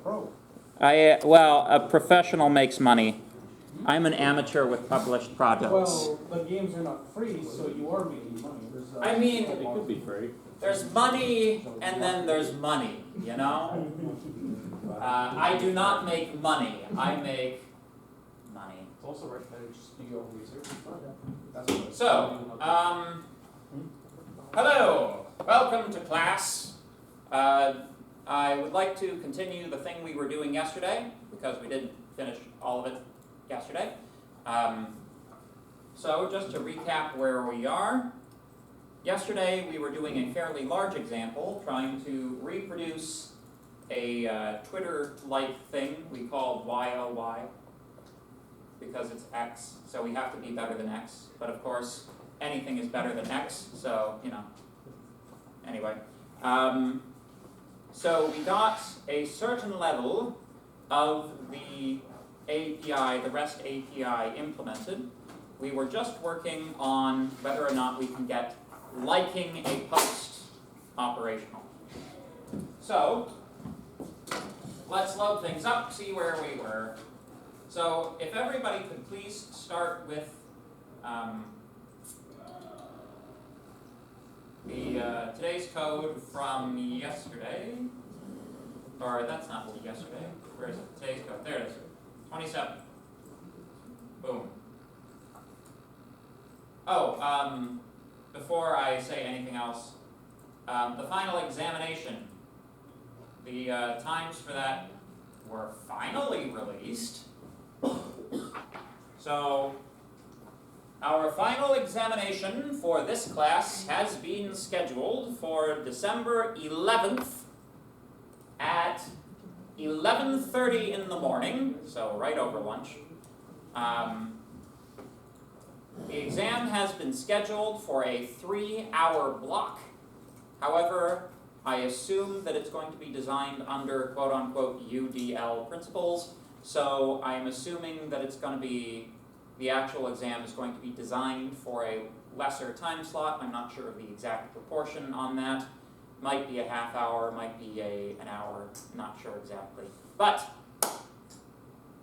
pro. Well, a professional makes money. I'm an amateur with published projects. Well, the games are not free, so you are making money. I mean, It could be free. there's money and then there's money, you know? I do not make money, I make money. It's also right there, just do your own research. That's what So, hello, welcome to class. I would like to continue the thing we were doing yesterday, because we didn't finish all of it yesterday. So just to recap where we are, yesterday we were doing a fairly large example, trying to reproduce a Twitter-like thing we called YOY, because it's X, so we have to be better than X, but of course anything is better than X, so, you know, anyway. So we got a certain level of the API, the REST API implemented. We were just working on whether or not we can get liking a post operational. So let's load things up, see where we were. So if everybody could please start with today's code from yesterday, or that's not yesterday, where is it? Today's code, there it is, 27. Boom. Oh, before I say anything else, the final examination, the times for that were finally released. So, our final examination for this class has been scheduled for December 11th at 11:30 in the morning, so right over lunch. The exam has been scheduled for a 3-hour block. However, I assume that it's going to be designed under quote-unquote UDL principles, so I'm assuming that it's going to be, the actual exam is going to be designed for a lesser time slot. I'm not sure of the exact proportion on that. Might be a half hour, might be an hour, not sure exactly. But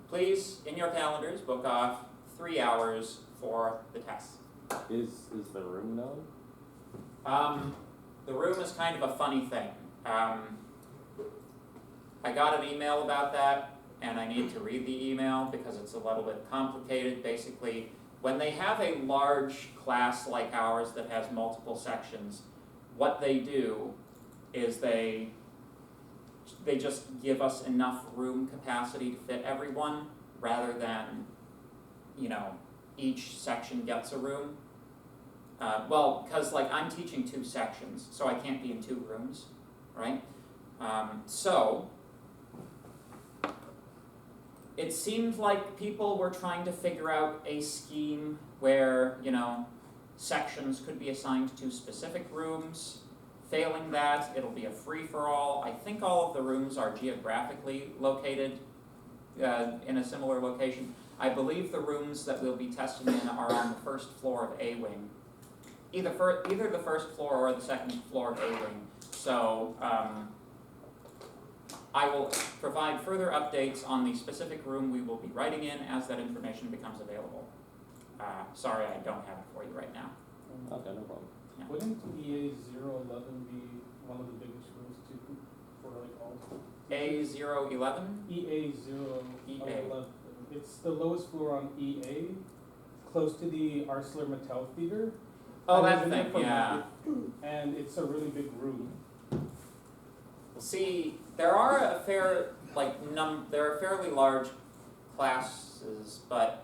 please, in your calendars, book off 3 hours for the test. Is the room known? The room is kind of a funny thing. I got an email about that, and I need to read the email because it's a little bit complicated. Basically, when they have a large class like ours that has multiple sections, what they do is they just give us enough room capacity to fit everyone, rather than, you know, each section gets a room. Well, because like I'm teaching 2 sections, so I can't be in 2 rooms, right? So it seemed like people were trying to figure out a scheme where, you know, sections could be assigned to specific rooms. Failing that, it'll be a free-for-all. I think all of the rooms are geographically located in a similar location. I believe the rooms that we'll be testing in are on the first floor of A Wing. Either the first floor or the second floor of A Wing. So I will provide further updates on the specific room we will be writing in as that information becomes available. Sorry, I don't have it for you right now. Okay, no problem. Yeah. Wouldn't EA 011 be one of the biggest rooms too for like all? A011? EA 011. It's the lowest floor on EA, close to the ArcelorMittal theater. Oh, I that was in thing, there for yeah. And it's a really big room. See, there are fairly large classes, but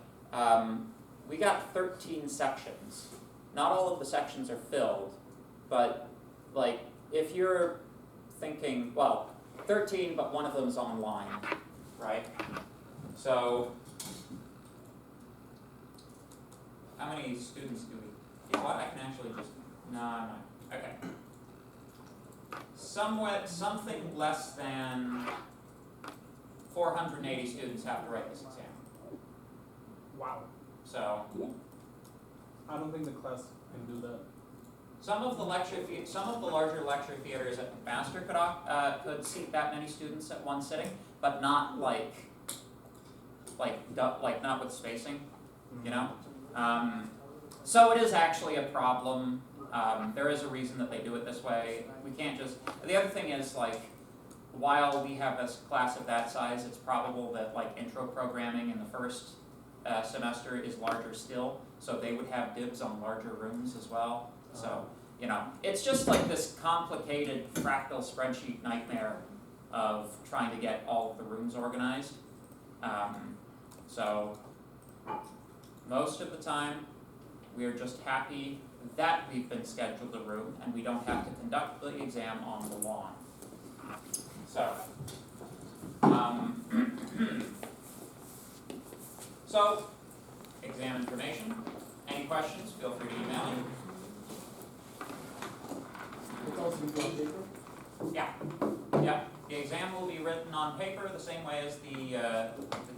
we got 13 sections. Not all of the sections are filled, but like if you're thinking, well, 13, but one of them is online, right? So how many students do we? You know what? I can actually just no. Okay. Something less than 480 students have to write this exam. Wow. So I don't think the class can do that. Some of the larger lecture theaters at McMaster could seat that many students at one sitting, but not like not with spacing, you know? So it is actually a problem. There is a reason that they do it this way. We can't just, the other thing is like, while we have a class of that size, it's probable that like intro programming in the first semester is larger still, so they would have dibs on larger rooms as well. So, you know, it's just like this complicated fractal spreadsheet nightmare of trying to get all of the rooms organized. So, most of the time, we are just happy that we've been scheduled a room and we don't have to conduct the exam on the lawn. So, so, exam information. Any questions? Feel free to email me. It's also gonna be on paper? Yeah. Yeah. The exam will be written on paper the same way as the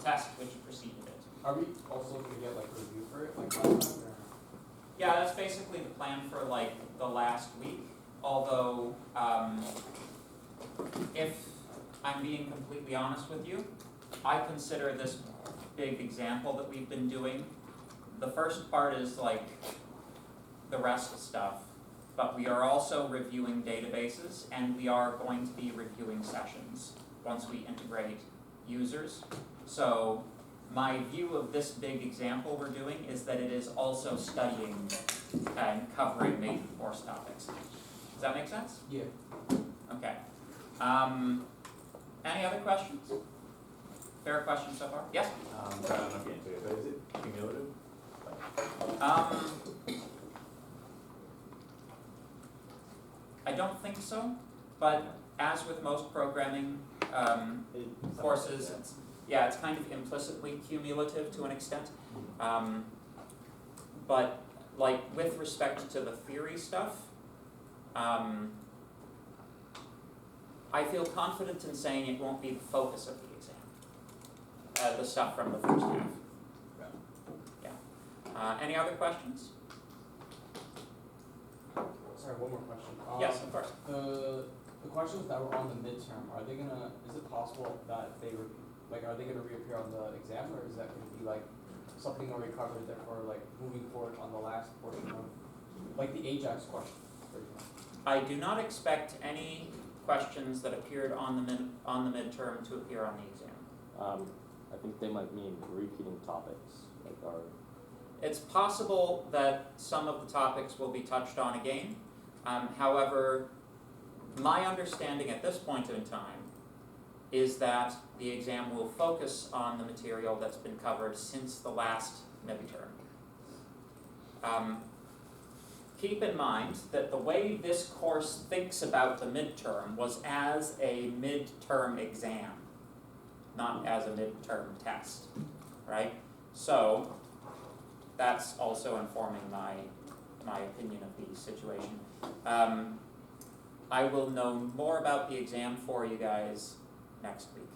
test which preceded it. Are we also gonna get like a review for it, like last time, or? Yeah, that's basically the plan for like the last week. Although, if I'm being completely honest with you, I consider this big example that we've been doing, the first part is like the rest stuff, but we are also reviewing databases and we are going to be reviewing sessions once we integrate users. So my view of this big example we're doing is that it is also studying and covering major course topics. Does that make sense? Yeah. Okay. Any other questions? Fair questions so far? Yes? I don't know if you answered it, but is it cumulative? I don't think so, but as with most programming courses, it's kind of implicitly cumulative to an extent. But like with respect to the theory stuff, I feel confident in saying it won't be the focus of the exam, the stuff from the first half. Yeah. Any other questions? Sorry, one more question. Yes, of course. The questions that were on the midterm, are they gonna, is it possible that they were, like, are they gonna reappear on the exam, or is that gonna be like something already covered, therefore like moving forward on the last portion of, like the Ajax question, for example? I do not expect any questions that appeared on the midterm to appear on the exam. I think they might mean repeating topics, like our. It's possible that some of the topics will be touched on again. However, my understanding at this point in time is that the exam will focus on the material that's been covered since the last midterm. Keep in mind that the way this course thinks about the midterm was as a midterm exam, not as a midterm test, right? So that's also informing my opinion of the situation. I will know more about the exam for you guys next week.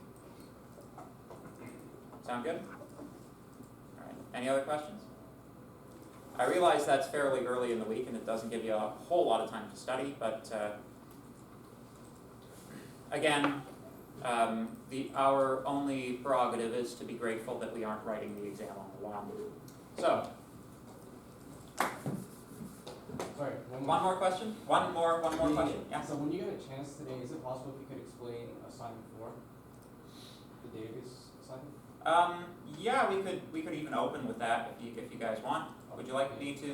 Sound good? All right. Any other questions? I realize that's fairly early in the week and it doesn't give you a whole lot of time to study, but again, our only prerogative is to be grateful that we aren't writing the exam on the lawn. So, Sorry, one more question? One more question? Yeah. So when you get a chance today, is it possible if you could explain assignment 4? The database assignment? Yeah, we could even open with that if you guys want. Would you like me to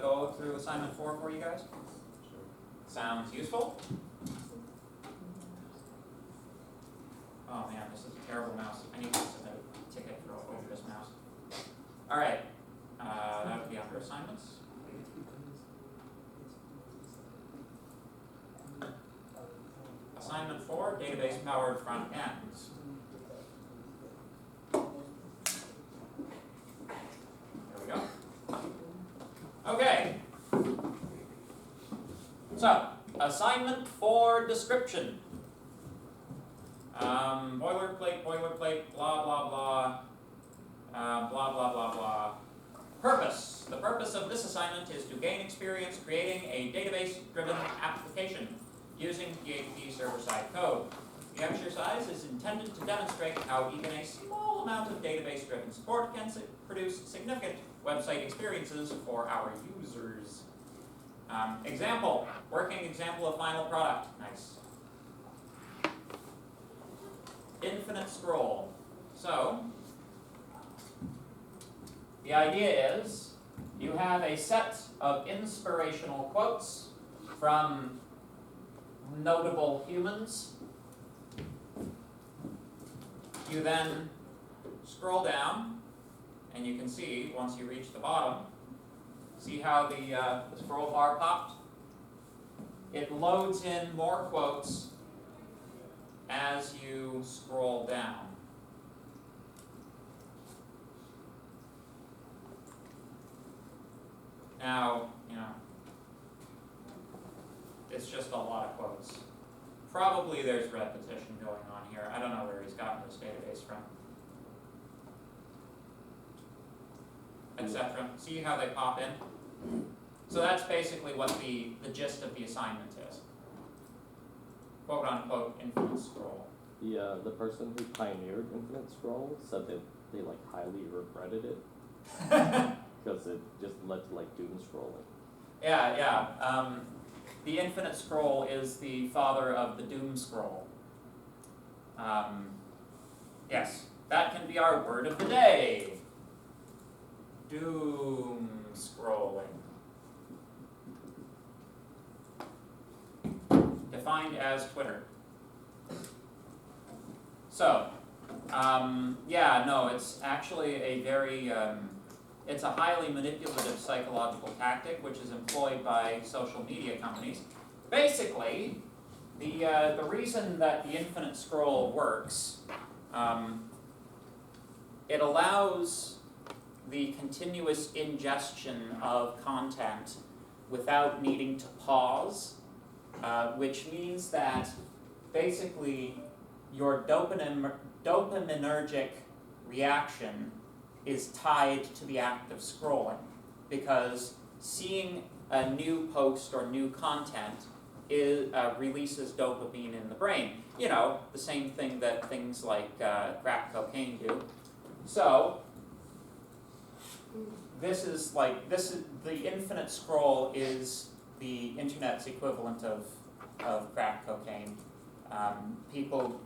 go through assignment 4 for you guys? Sure. Sounds useful? Oh man, this is a terrible mouse. I need to send a ticket for over this mouse. All right, that would be under assignments. Assignment 4, database powered front ends. There we go. Okay. So, assignment 4 description. Boilerplate, blah, blah, blah. Blah, blah, blah, blah. Purpose. The purpose of this assignment is to gain experience creating a database-driven application using PHP server-side code. The exercise is intended to demonstrate how even a small amount of database-driven support can produce significant website experiences for our users. Working example of final product. Nice. Infinite scroll. So, the idea is you have a set of inspirational quotes from notable humans. You then scroll down, and you can see, once you reach the bottom, see how the scroll bar popped? It loads in more quotes as you scroll down. Now, it's just a lot of quotes. Probably there's repetition going on here. I don't know where he's gotten this database from. Etc. See how they pop in? So that's basically what the gist of the assignment is. Quote unquote infinite scroll. The person who pioneered Infinite Scroll said that they highly regretted it because it just led to doom scrolling. Yeah. The infinite scroll is the father of the doom scroll. Yes, that can be our word of the day. Doom scrolling. Defined as Twitter. So, it's actually a very, it's a highly manipulative psychological tactic which is employed by social media companies. Basically, the reason that the infinite scroll works, it allows the continuous ingestion of content without needing to pause, which means that basically your dopaminergic reaction is tied to the act of scrolling, because seeing a new post or new content releases dopamine in the brain. The same thing that things like crack cocaine do. So, the infinite scroll is the internet's equivalent of crack cocaine. People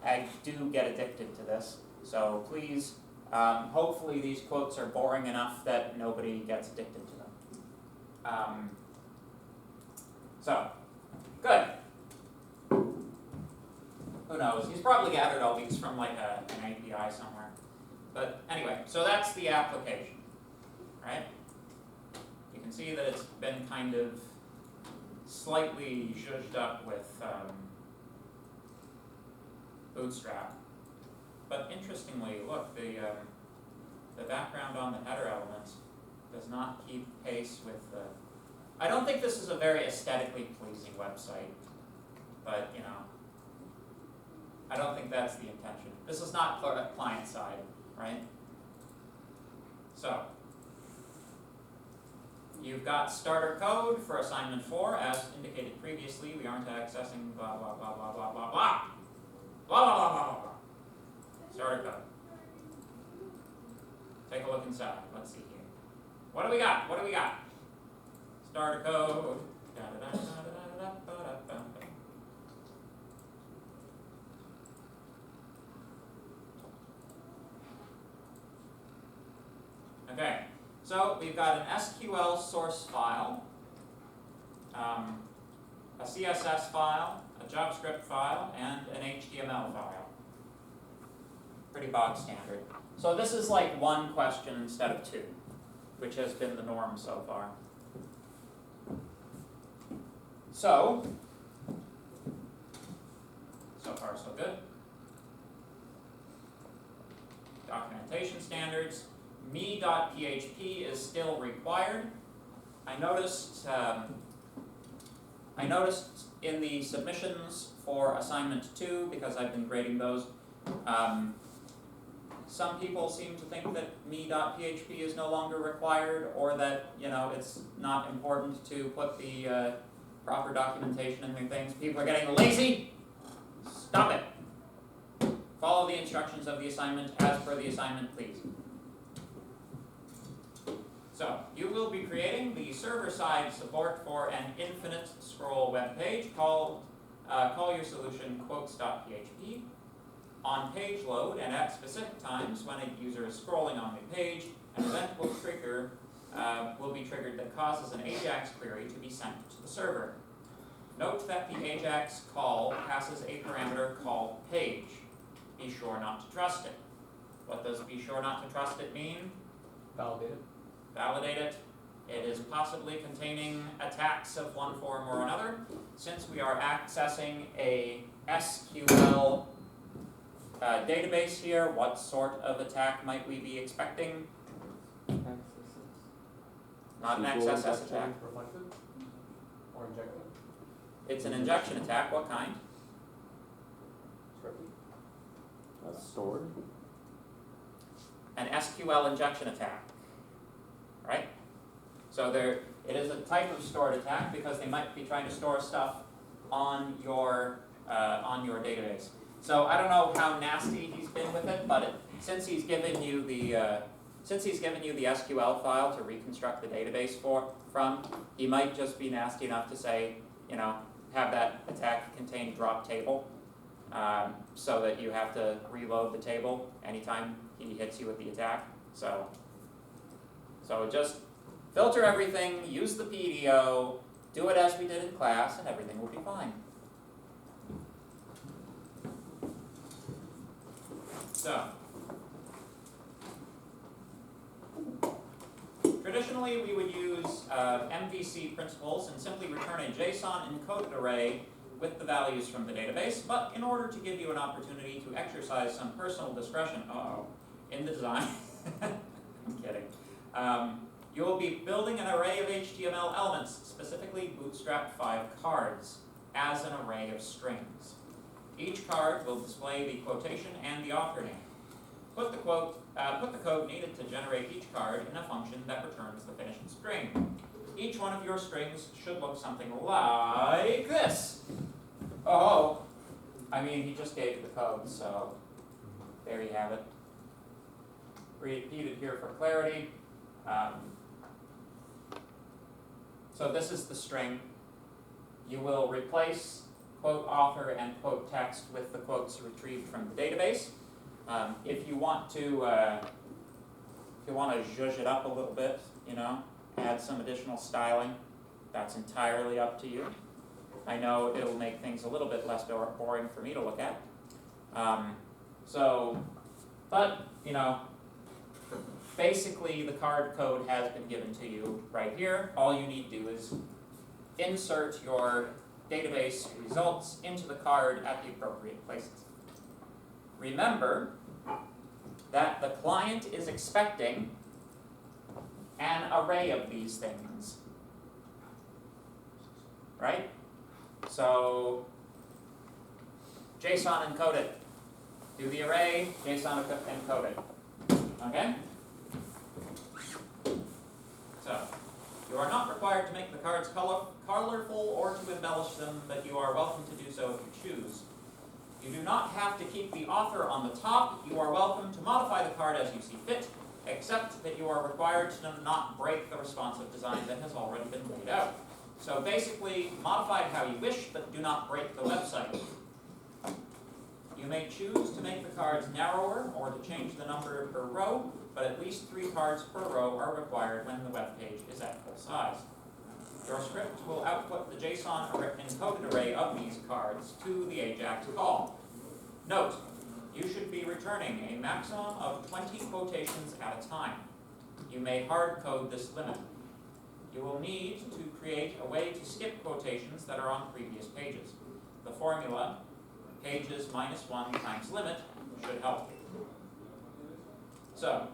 do get addicted to this, so please, hopefully these quotes are boring enough that nobody gets addicted to them. Good. Who knows? He's probably gathered all these from an API somewhere. But anyway, so that's the application, right? You can see that it's been kind of slightly zhuzhed up with Bootstrap. But interestingly, look, the background on the header element does not keep pace with the... I don't think this is a very aesthetically pleasing website, but I don't think that's the intention. This is not client side, right? So, you've got starter code for assignment 4. As indicated previously, we aren't accessing blah, blah, blah, blah, blah, blah, blah. Blah, blah, blah, blah, blah, blah. Starter code. Take a look inside. Let's see here. What do we got? Starter code. Okay, so we've got an SQL source file, a CSS file, a JavaScript file, and an HTML file. Pretty bog standard. So this is one question instead of 2, which has been the norm so far. So far so good. Documentation standards. Me.php is still required. I noticed in the submissions for assignment 2, because I've been grading those, some people seem to think that me.php is no longer required, or that, it's not important to put the proper documentation in their things. People are getting lazy. Stop it. Follow the instructions of the assignment as per the assignment, please. So, you will be creating the server-side support for an infinite scroll web page called call your solution quotes.php. On page load and at specific times when a user is scrolling on the page, an event will be triggered that causes an AJAX query to be sent to the server. Note that the AJAX call passes a parameter called page. Be sure not to trust it. What does be sure not to trust it mean? Validated. Validate it. It is possibly containing attacks of one form or another. Since we are accessing a SQL database here, what sort of attack might we be expecting? Not an SQL XSS injection. attack. Reflected? Or injected? It's an injection attack. What kind? Scripted? Stored. An SQL injection attack. Right? So it is a type of stored attack because they might be trying to store stuff on your database. So I don't know how nasty he's been with it, but since he's given you the SQL file to reconstruct the database from, he might just be nasty enough to say, have that attack contain drop table, so that you have to reload the table anytime he hits you with the attack. So just filter everything, use the PDO, do it as we did in class, and everything will be fine. So, traditionally we would use MVC principles and simply return a JSON encoded array with the values from the database, but in order to give you an opportunity to exercise some personal discretion, in the design, I'm kidding, you will be building an array of HTML elements, specifically Bootstrap 5 cards, as an array of strings. Each card will display the quotation and the author name. Put the code needed to generate each card in a function that returns the finished string. Each one of your strings should look something like this. Oh, I mean, he just gave you the code, so there you have it. Repeat it here for clarity. So this is the string. You will replace quote author and quote text with the quotes retrieved from the database. If you want to zhuzh it up a little bit, add some additional styling, that's entirely up to you. I know it'll make things a little bit less boring for me to look at. Basically the card code has been given to you right here. All you need to do is insert your database results into the card at the appropriate places. Remember that the client is expecting an array of these things, right? So, JSON encoded. Do the array, JSON encoded. Okay? So, you are not required to make the cards colorful or to embellish them, but you are welcome to do so if you choose. You do not have to keep the author on the top. You are welcome to modify the card as you see fit, except that you are required to not break the responsive design that has already been laid out. So basically, modify it how you wish, but do not break the website. You may choose to make the cards narrower or to change the number per row, but at least 3 cards per row are required when the web page is at full size. Your script will output the JSON encoded array of these cards to the AJAX call. Note, you should be returning a maximum of 20 quotations at a time. You may hard code this limit. You will need to create a way to skip quotations that are on previous pages. The formula, pages -1 times limit, should help. So,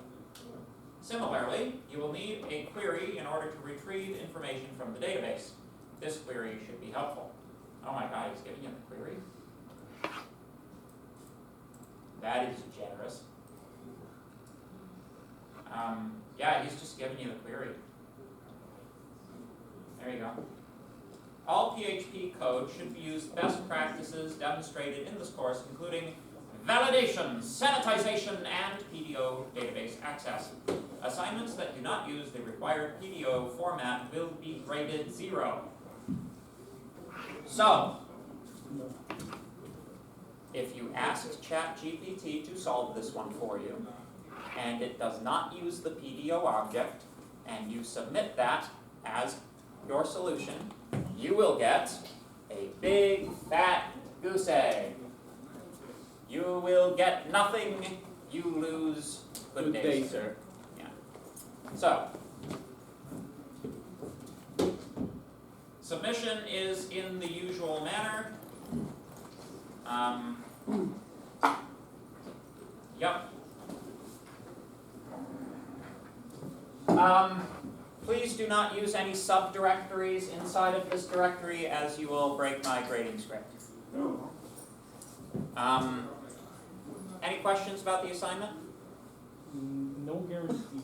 similarly, you will need a query in order to retrieve information from the database. This query should be helpful. Oh my god, he's giving you the query? That is generous. Yeah, he's just giving you the query. There you go. All PHP code should use best practices demonstrated in this course, including validation, sanitization, and PDO database access. Assignments that do not use the required PDO format will be graded 0. So, if you ask ChatGPT to solve this one for you, and it does not use the PDO object, and you submit that as your solution, you will get a big fat goose egg. You will get nothing, you lose good day, sir. Yeah. So, submission is in the usual manner. Yep. Please do not use any subdirectories inside of this directory, as you will break my grading script. Any questions about the assignment? No guarantee.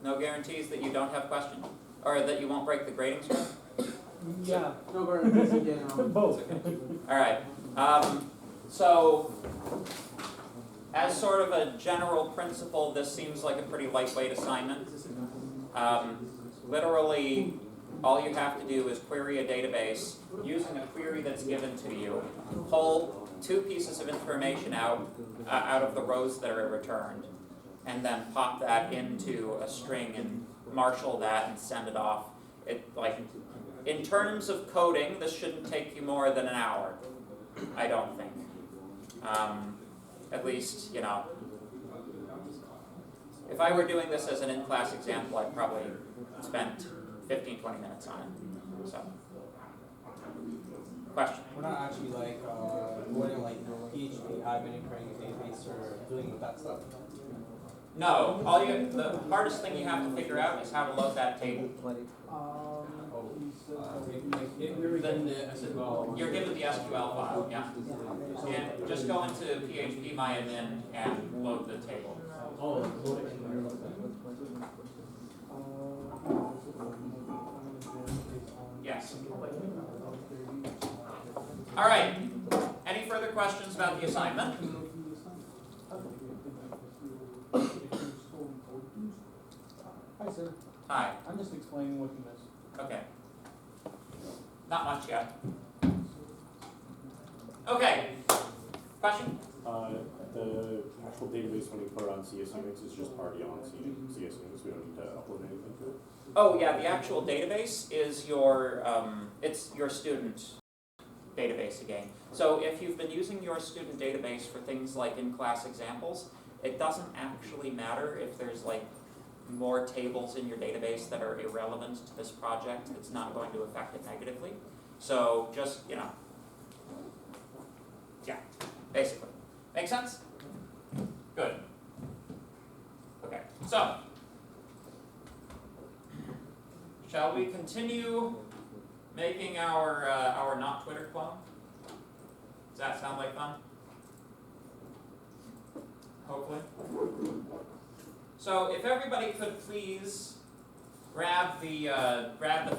No guarantees that you don't have questions? Or that you won't break the grading script? Yeah, No, go ahead, again, both. Alright, so, as sort of a general principle, this seems like a pretty lightweight assignment. Literally, all you have to do is query a database using a query that's given to you, pull 2 pieces of information out of the rows that are returned, and then pop that into a string and marshal that and send it off. In terms of coding, this shouldn't take you more than an hour, I don't think. At least, you know, if I were doing this as an in-class example, I'd probably spend 15-20 minutes on it. So, question? We're not actually like, going like PHP admin and creating a database or dealing with that stuff. No, the hardest thing you have to figure out is how to load that table. You're given the SQL file, yeah. And just go into PHP MyAdmin and load the table. Yes. All right. Any further questions about the assignment? Hi, sir. Hi. I'm just explaining what you missed. Okay. Not much yet. Okay. Question? The actual database, when you put it on CS Unix, is just already on CS Unix. We don't need to upload anything to it. Oh yeah, the actual database is your it's your student database again. So if you've been using your student database for things like in-class examples, it doesn't actually matter if there's like more tables in your database that are irrelevant to this project. It's not going to affect it negatively. So just, you know, yeah, basically. Make sense? Good. Okay, so, shall we continue making our not Twitter clone? Does that sound like fun? Hopefully. So if everybody could please grab the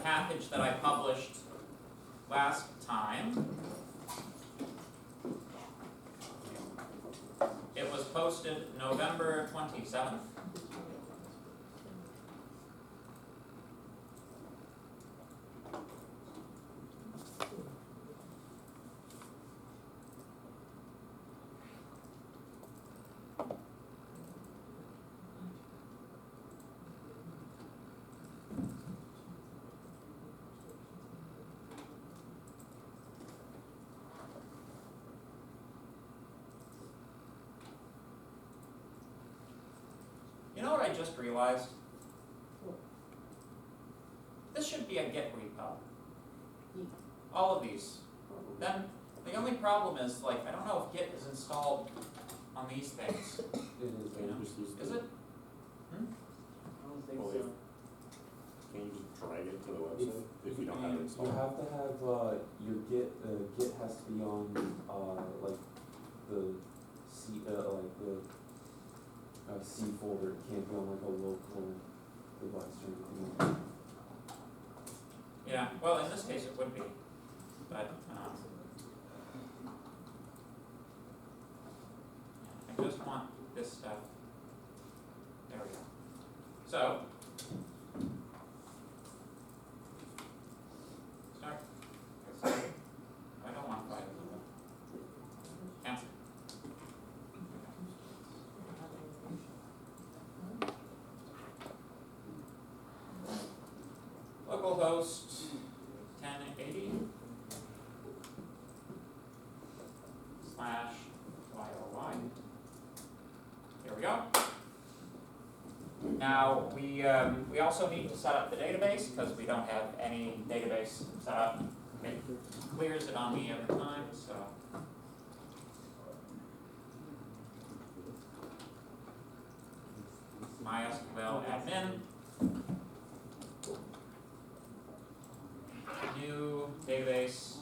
package that I published last time. It was posted November 27th. You know what I just realized? This should be a Git repo. All of these. Then the only problem is, like, I don't know if Git is installed on these things. It is. You know? Is it? Well, can you just drag it to the website if you don't have it You installed? have to have, your Git has to be on, like, the C, like the C folder, it can't be on like a local device or anything. Yeah, well, in this case it would be, but, I just want this stuff. There we go. So, start. I don't want five. Cancel. Localhost 1080 slash YOY. Here we go. Now, we also need to set up the database because we don't have any database set up. It clears it on me every time, so. MySQL admin. New database.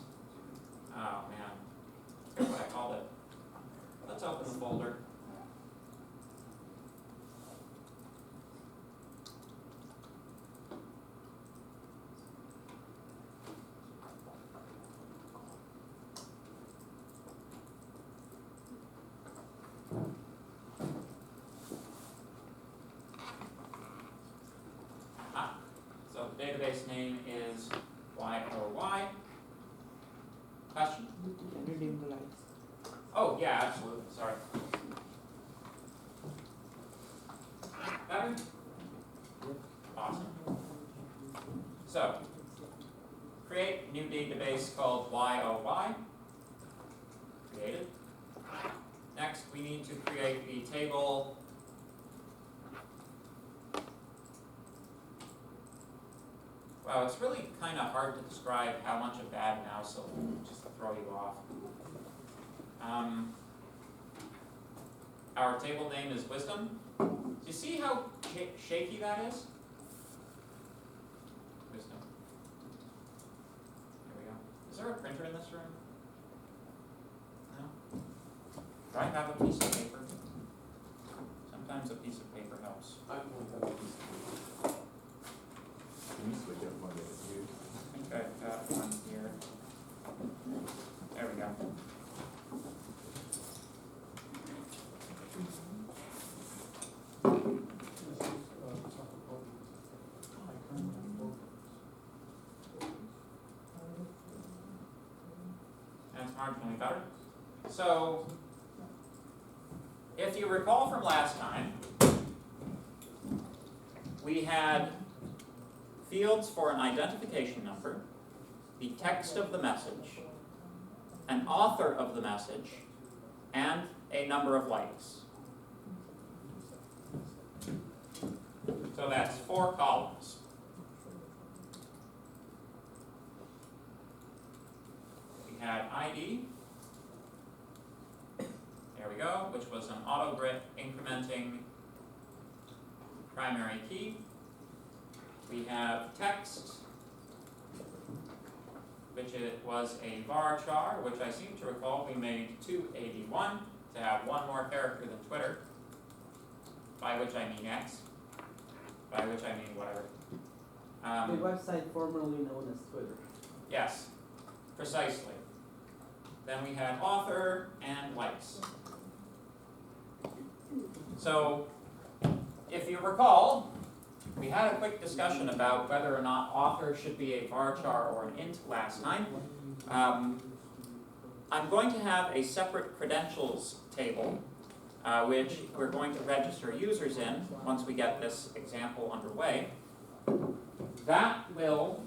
Oh man, here's what I called it. Let's open the folder. So the database name is YOY. Question? Can you dim the lights? Oh, yeah, absolutely, sorry. Better? Awesome. So, create a new database called YOY. Created. Next, we need to create the table. Wow, it's really kind of hard to describe how much of bad mouse will just throw you off. Our table name is wisdom. Do you see how shaky that is? Wisdom. Here we go. Is there a printer in this room? No? Do I have a piece of paper? Sometimes a piece of paper helps. I don't have a piece of paper. Can you switch up Monday to Tuesday? I think I've got one here. There we go. That's marginally better. So, if you recall from last time, we had fields for an identification number, the text of the message, an author of the message, and a number of likes. So that's 4 columns. We had ID, there we go, which was an auto-grit incrementing primary key. We have text, which it was a varchar, which I seem to recall we made 281 to have one more character than Twitter, by which I mean X, by which I mean whatever. The website formerly known as Twitter. Yes, precisely. Then we had author and likes. So, if you recall, we had a quick discussion about whether or not author should be a varchar or an int last time. I'm going to have a separate credentials table, which we're going to register users in once we get this example underway. That will,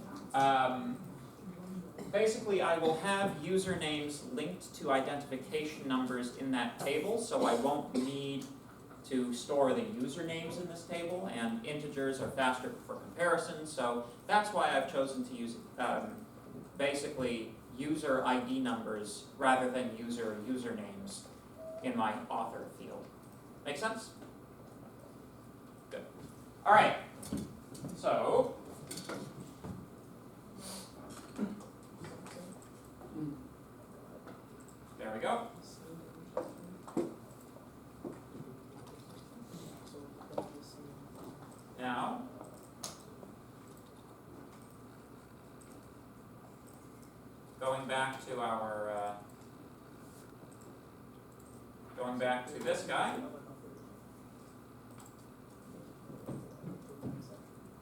basically I will have usernames linked to identification numbers in that table, so I won't need to store the usernames in this table, and integers are faster for comparison, so that's why I've chosen to use basically user ID numbers rather than usernames in my author field. Make sense? Good. All right. So there we go. going back to our, going back to this guy.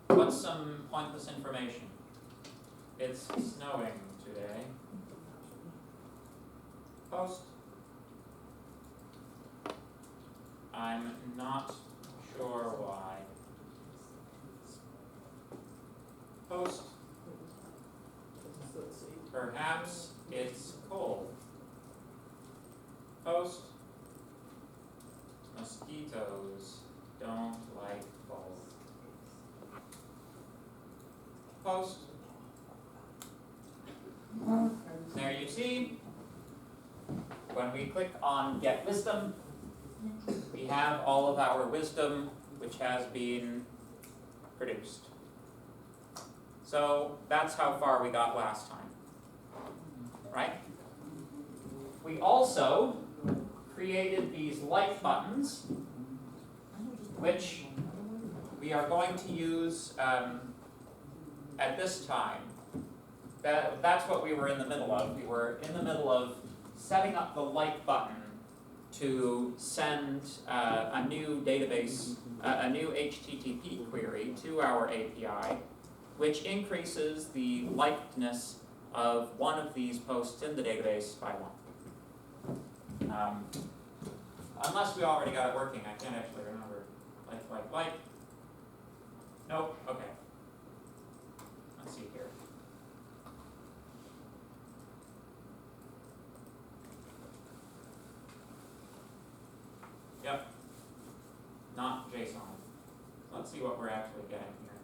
What's some pointless information? It's snowing today. Post. I'm not sure why. Post. Perhaps it's cold. Post. Mosquitoes don't like cold. Post. There you see, when we click on Get Wisdom, we have all of our wisdom which has been produced. So that's how far we got last time, right? We also created these like buttons, which we are going to use at this time. That's what we were in the middle of. We were in the middle of setting up the like button to send a new database, a new HTTP query to our API, which increases the likedness of one of these posts in the database by 1. Unless we already got it working, I can't actually remember. Like. Nope, okay. Let's see here. Yep. Not JSON. Let's see what we're actually getting here.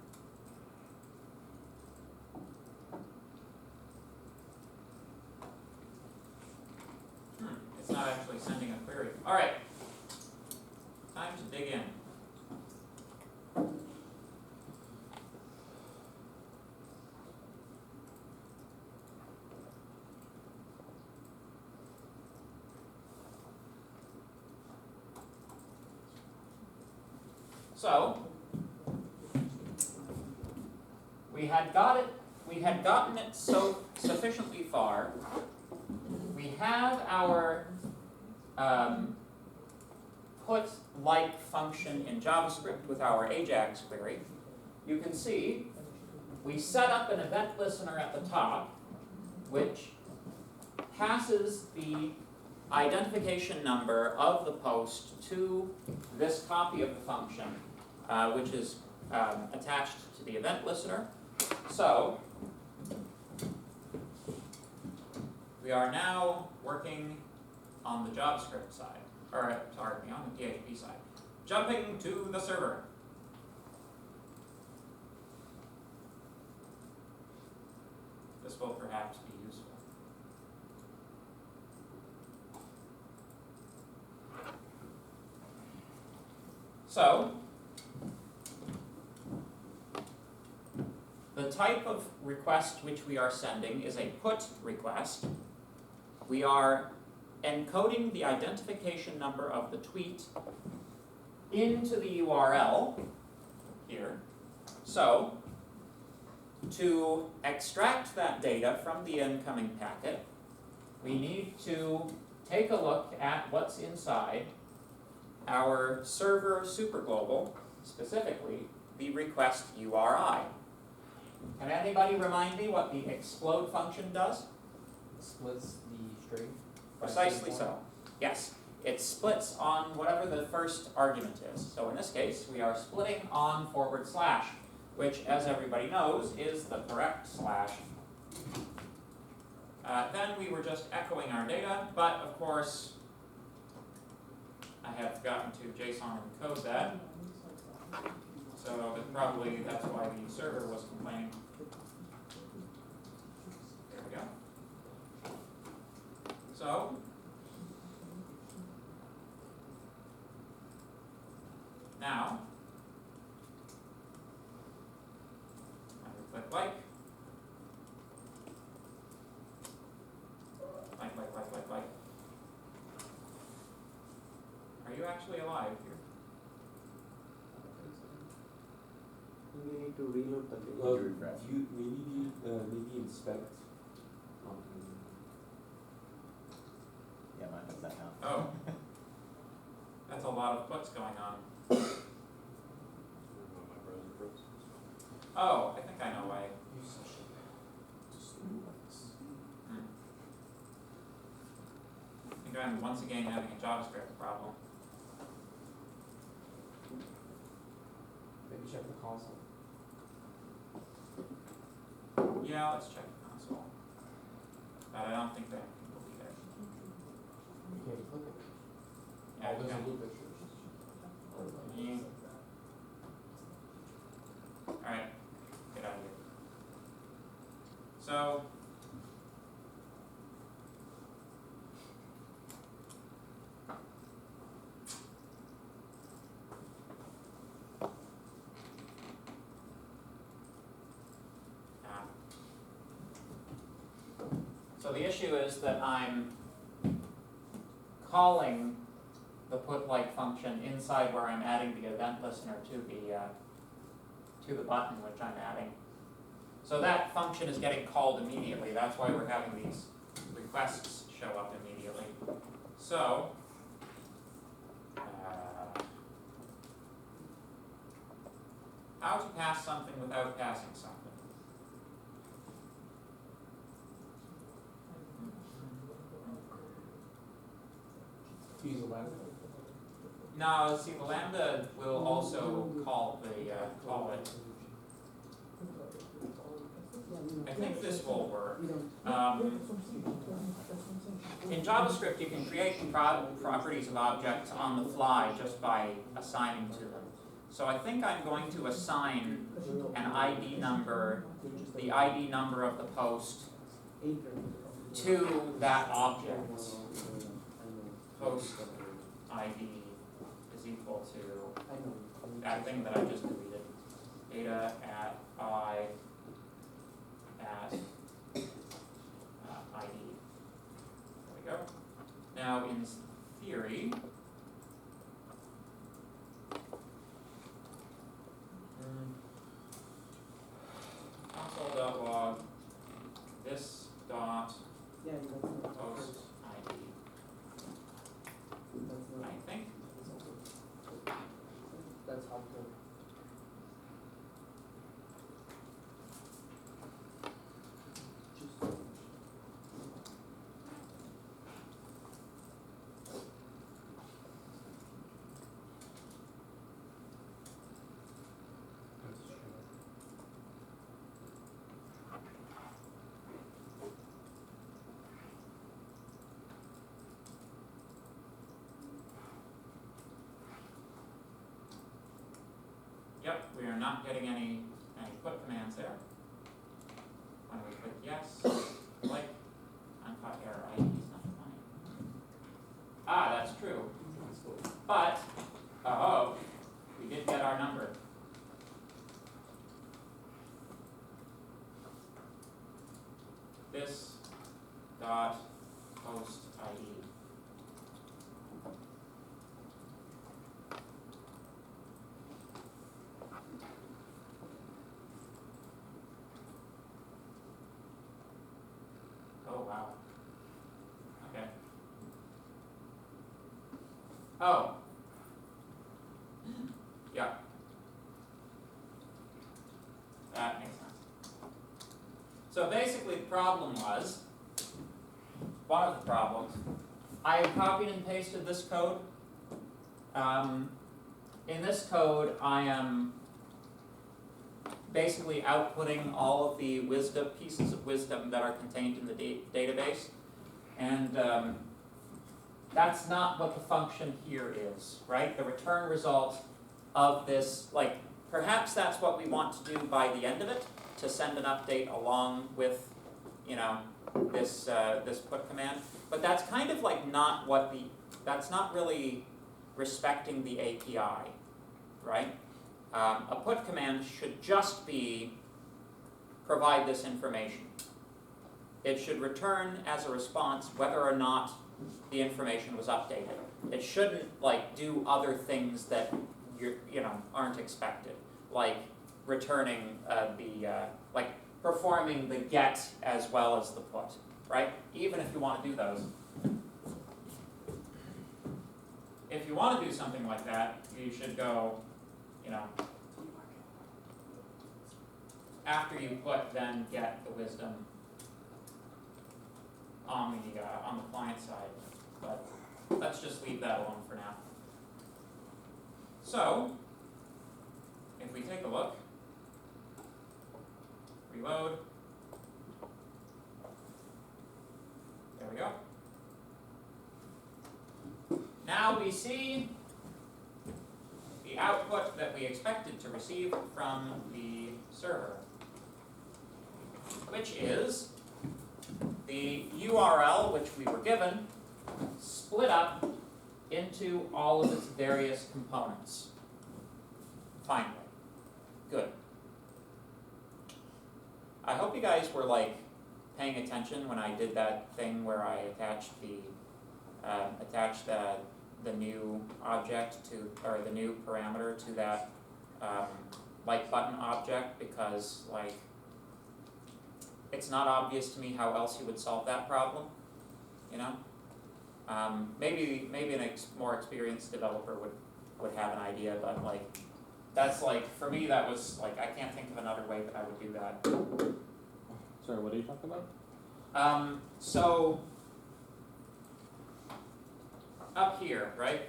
It's not actually sending a query. All right. Time to dig in. So, we had gotten it so sufficiently far. We have our put like function in JavaScript with our AJAX query. You can see we set up an event listener at the top, which passes the identification number of the post to this copy of the function, which is attached to the event listener. So, we are now working on the JavaScript side, or sorry, on the PHP side. Jumping to the server. This will perhaps be useful. So, the type of request which we are sending is a put request. We are encoding the identification number of the tweet into the URL here. So, to extract that data from the incoming packet, we need to take a look at what's inside our server superglobal, specifically the request URI. Can anybody remind me what the explode function does? Splits the string. Precisely so. Yes, it splits on whatever the first argument is. So in this case, we are splitting on /, which, as everybody knows, is the correct slash. Then we were just echoing our data, but of course, I have forgotten to JSON encode that. So probably that's why the server was complaining. There we go. So, now, I will click like. Are you actually alive here? We need to reload the page. You maybe inspect. Oh. That's a lot of puts going on. Oh, I think I know why. I think I'm once again having a JavaScript problem. Maybe check the console. Yeah, let's check the console. But I don't think that will be there. You can't click it. Yeah, Oh, you there's can. a loop issue. Yeah. Alright, get out of here. So, so the issue is that I'm calling the put like function inside where I'm adding the event listener to the button which I'm adding. So that function is getting called immediately. That's why we're having these requests show up immediately. So, how to pass something without passing something? To use a lambda. No, see, the lambda will also call call it. I think this will work. In JavaScript, you can create properties of objects on the fly just by assigning to them. So I think I'm going to assign an ID number, the ID number of the post, to that object. Post ID is equal to that thing that I just deleted. Data at I at ID. There we go. Now in theory, console.log this dot Yeah, that's post ID. I think. That's helpful. Yep, we are not getting any put commands there. When we click yes, like, uncaught error ID is not fine. Ah, that's true. But, oh, we did get our number. This dot post ID. Oh, wow. Okay. Oh. Yeah. That makes sense. So basically the problem was, one of the problems, I copied and pasted this code. In this code, I am basically outputting all of the wisdom, pieces of wisdom that are contained in the database. And that's not what the function here is, right? The return result of this, like, perhaps that's what we want to do by the end of it, to send an update along with, you know, this put command. But that's kind of like not what that's not really respecting the API, right? A put command should just be provide this information. It should return as a response whether or not the information was updated. It shouldn't like do other things that aren't expected, like returning like performing the get as well as the put, right? Even if you want to do those. if you wanna do something like that, you should go, you know, after you put then get the wisdom on the client side, but let's just leave that alone for now. So, if we take a look, reload, there we go. Now we see the output that we expected to receive from the server, which is the URL which we were given split up into all of its various components. Finally. Good. I hope you guys were like paying attention when I did that thing where I attached the new object to, or the new parameter to that like button object, because like it's not obvious to me how else you would solve that problem, you know? Maybe a more experienced developer would have an idea, but like that's like, for me that was like, I can't think of another way that I would do that. Sorry, what are you talking about? So up here, right?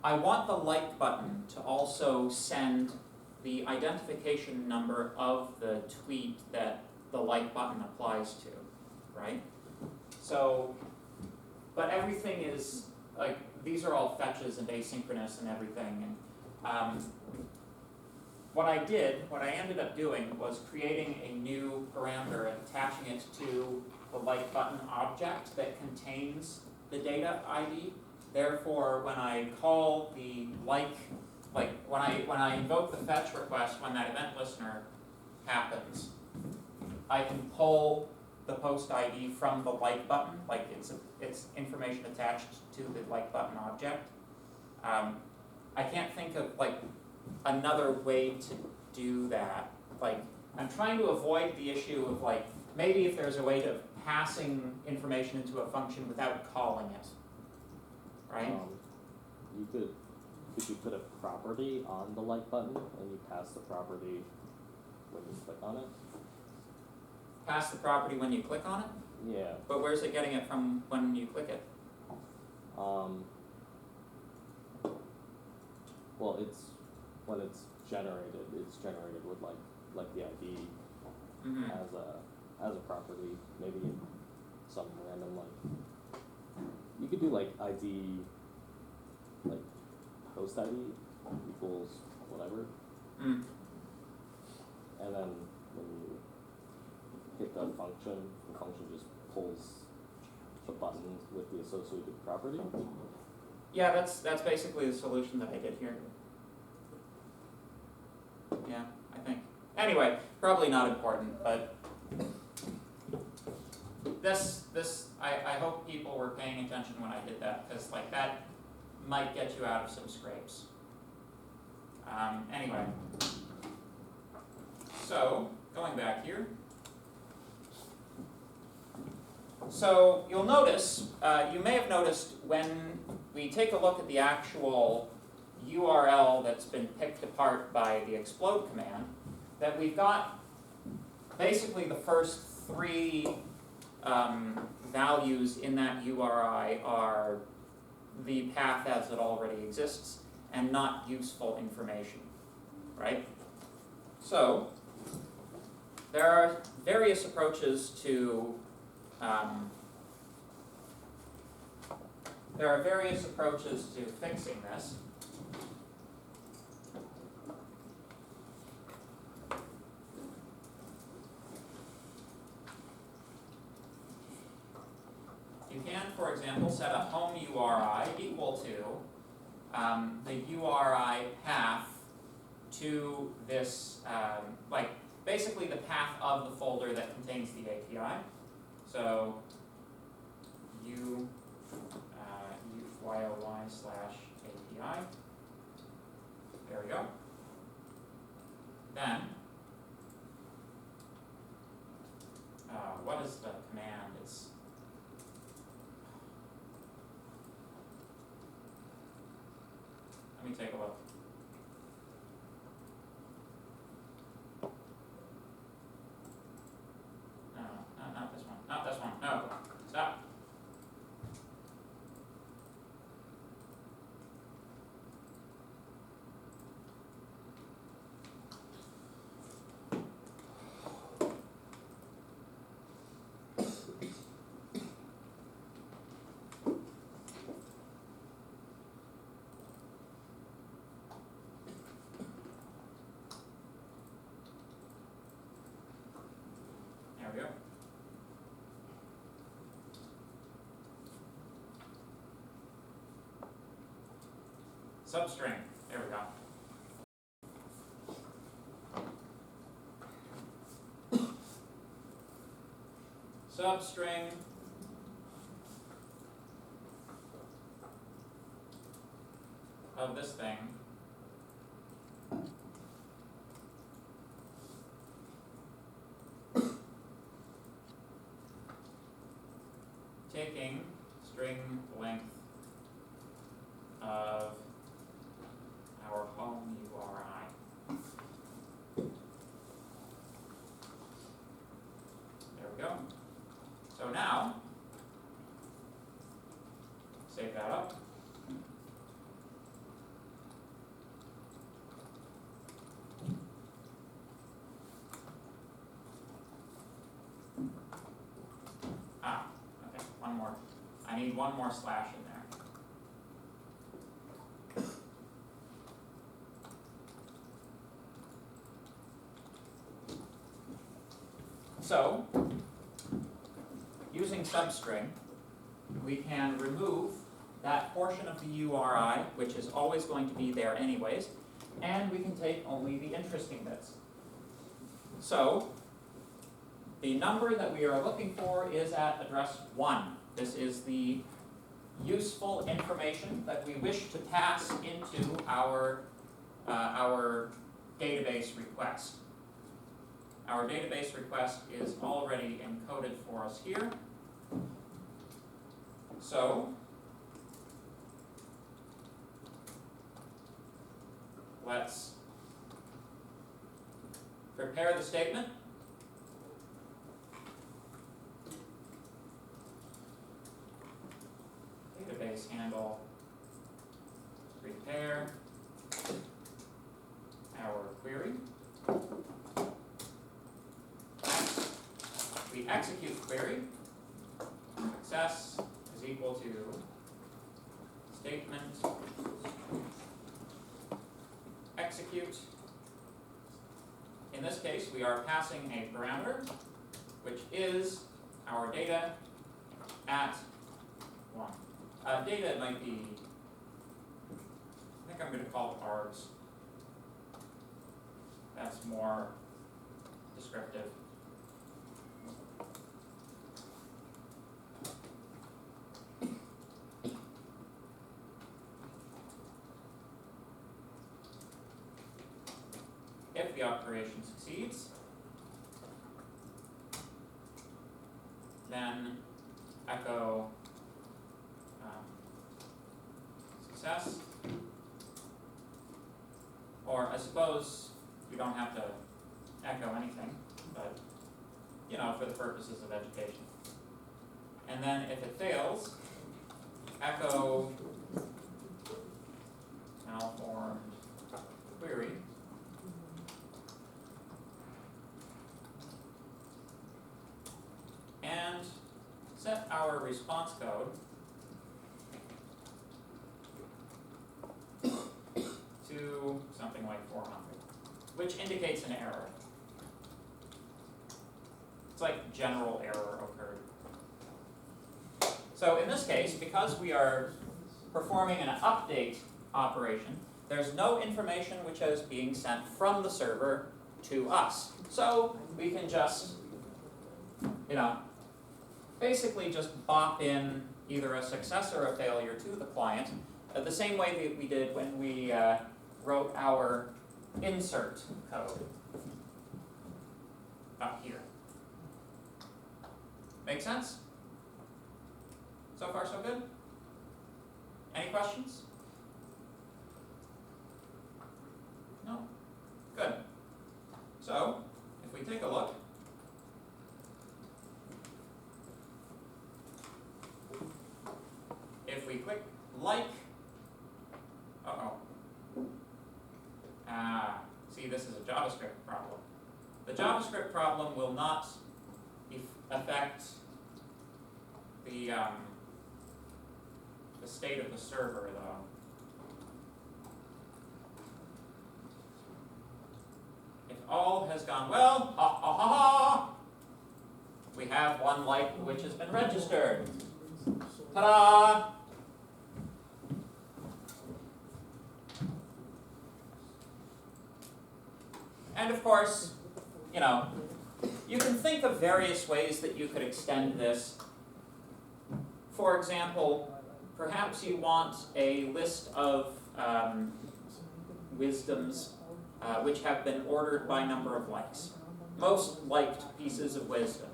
I want the like button to also send the identification number of the tweet that the like button applies to, right? So, but everything is, like, these are all fetches and asynchronous and everything, and what I ended up doing was creating a new parameter and attaching it to the like button object that contains the data ID. Therefore, when I call the when I invoke the fetch request, when that event listener happens, I can pull the post ID from the like button, like it's information attached to the like button object. I can't think of like another way to do that. Like, I'm trying to avoid the issue of like, maybe if there's a way of passing information into a function without calling it, right? Could you put a property on the like button and you pass the property when you click on it? Pass the property when you click on it? Yeah. But where's it getting it from when you click it? Well, when it's generated with like the ID Mm-hmm. as a property, maybe some random like, you could do like ID, like post ID equals whatever, Mm. and then when you hit the function just pulls the button with the associated property. Yeah, that's basically the solution that I did here. Yeah, I think. Anyway, probably not important, but I hope people were paying attention when I did that, because like that might get you out of some scrapes. Anyway, so going back here. So you'll notice, you may have noticed when we take a look at the actual URL that's been picked apart by the explode command, that we've got basically the first three values in that URI are the path as it already exists and not useful information, right? So there are various approaches to fixing this. You can, for example, set a home URI equal to the URI path to this, like basically the path of the folder that contains the API. So uyoy/API. There we go. Then, what is the command? It's Let me take a look. No, not this one, not this one, no, stop. There we go. Substring, there we go. Substring of this thing taking string length of our home URI. There we go. So now, save that up. Okay, one more. I need one more slash in there. So, using substring, we can remove that portion of the URI, which is always going to be there anyways, and we can take only the interesting bits. So, the number that we are looking for is at address 1. This is the useful information that we wish to pass into our database request. Our database request is already encoded for us here. So, let's prepare the statement. Database handle prepare our query. We execute query. Success is equal to statement execute. In this case, we are passing a parameter, which is our data at 1. Data might be, I think I'm going to call it args. That's more descriptive. If the operation succeeds, then echo success, or I suppose you don't have to echo anything, but you know, for the purposes of education. And then if it fails, echo malformed query. And set our response code to something like 400, which indicates an error. It's like general error occurred. So in this case, because we are performing an update operation, there's no information which is being sent from the server to us. So we can just, you know, basically just bop in either a success or a failure to the client, the same way that we did when we wrote our insert code up here. Make sense? So far so good? Any questions? if we click like, see, this is a JavaScript problem. The JavaScript problem will not affect the state of the server, though. If all has gone well, we have one like which has been registered. Ta-da! And of course, you know, you can think of various ways that you could extend this. For example, perhaps you want a list of wisdoms which have been ordered by number of likes. Most liked pieces of wisdom.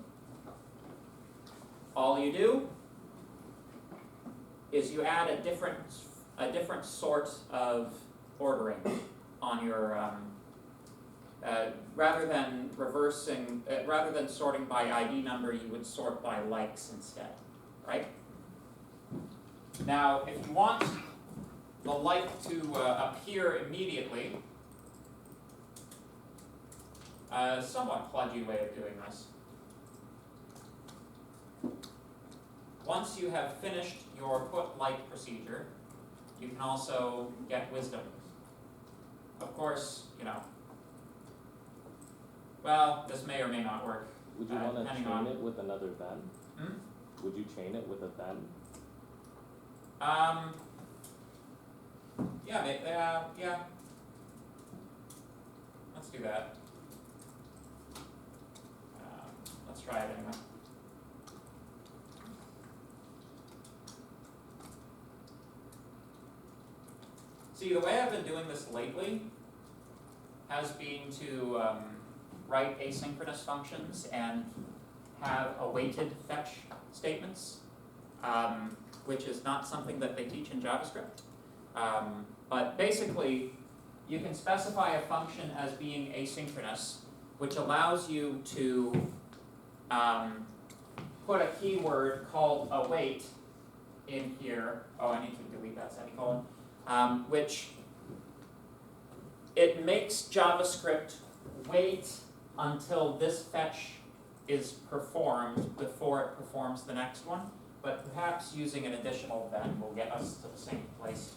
All you do is you add a different sort of ordering on your rather than sorting by ID number, you would sort by likes instead, right? Now, if you want the like to appear immediately, a somewhat kludgy way of doing this. Once you have finished your put like procedure, you can also get wisdom. Of course, you know, well, this may or may not work. Would you want to depending chain on- it with another then? Would you chain it with a then? Yeah. Let's do that. Let's try it anyway. See, the way I've been doing this lately has been to write asynchronous functions and have awaited fetch statements, which is not something that they teach in JavaScript. But basically, you can specify a function as being asynchronous, which allows you to put a keyword called await in here. Oh, I need to delete that semicolon. Which it makes JavaScript wait until this fetch is performed before it performs the next one, but perhaps using an additional then will get us to the same place.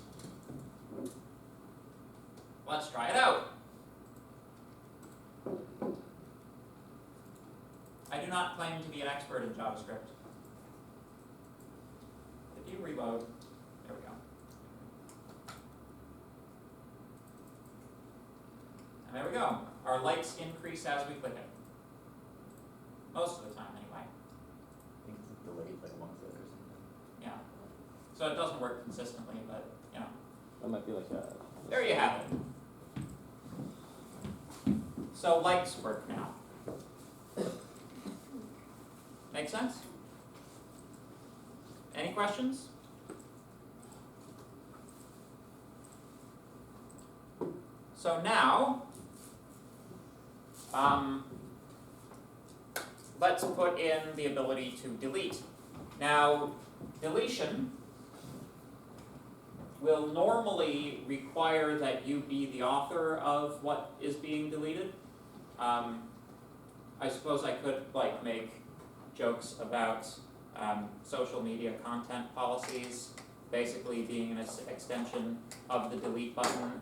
Let's try it out. I do not claim to be an expert in JavaScript. If you reload, there we go. And there we go. Our likes increase as we click it. Most of the time, anyway. I think it's delayed like a month or something. Yeah. So it doesn't work consistently, but, you know. That might be like a... There you have it. So likes work now. Make sense? Any questions? So now, let's put in the ability to delete. Now, deletion will normally require that you be the author of what is being deleted. I suppose I could like make jokes about social media content policies basically being an extension of the delete button,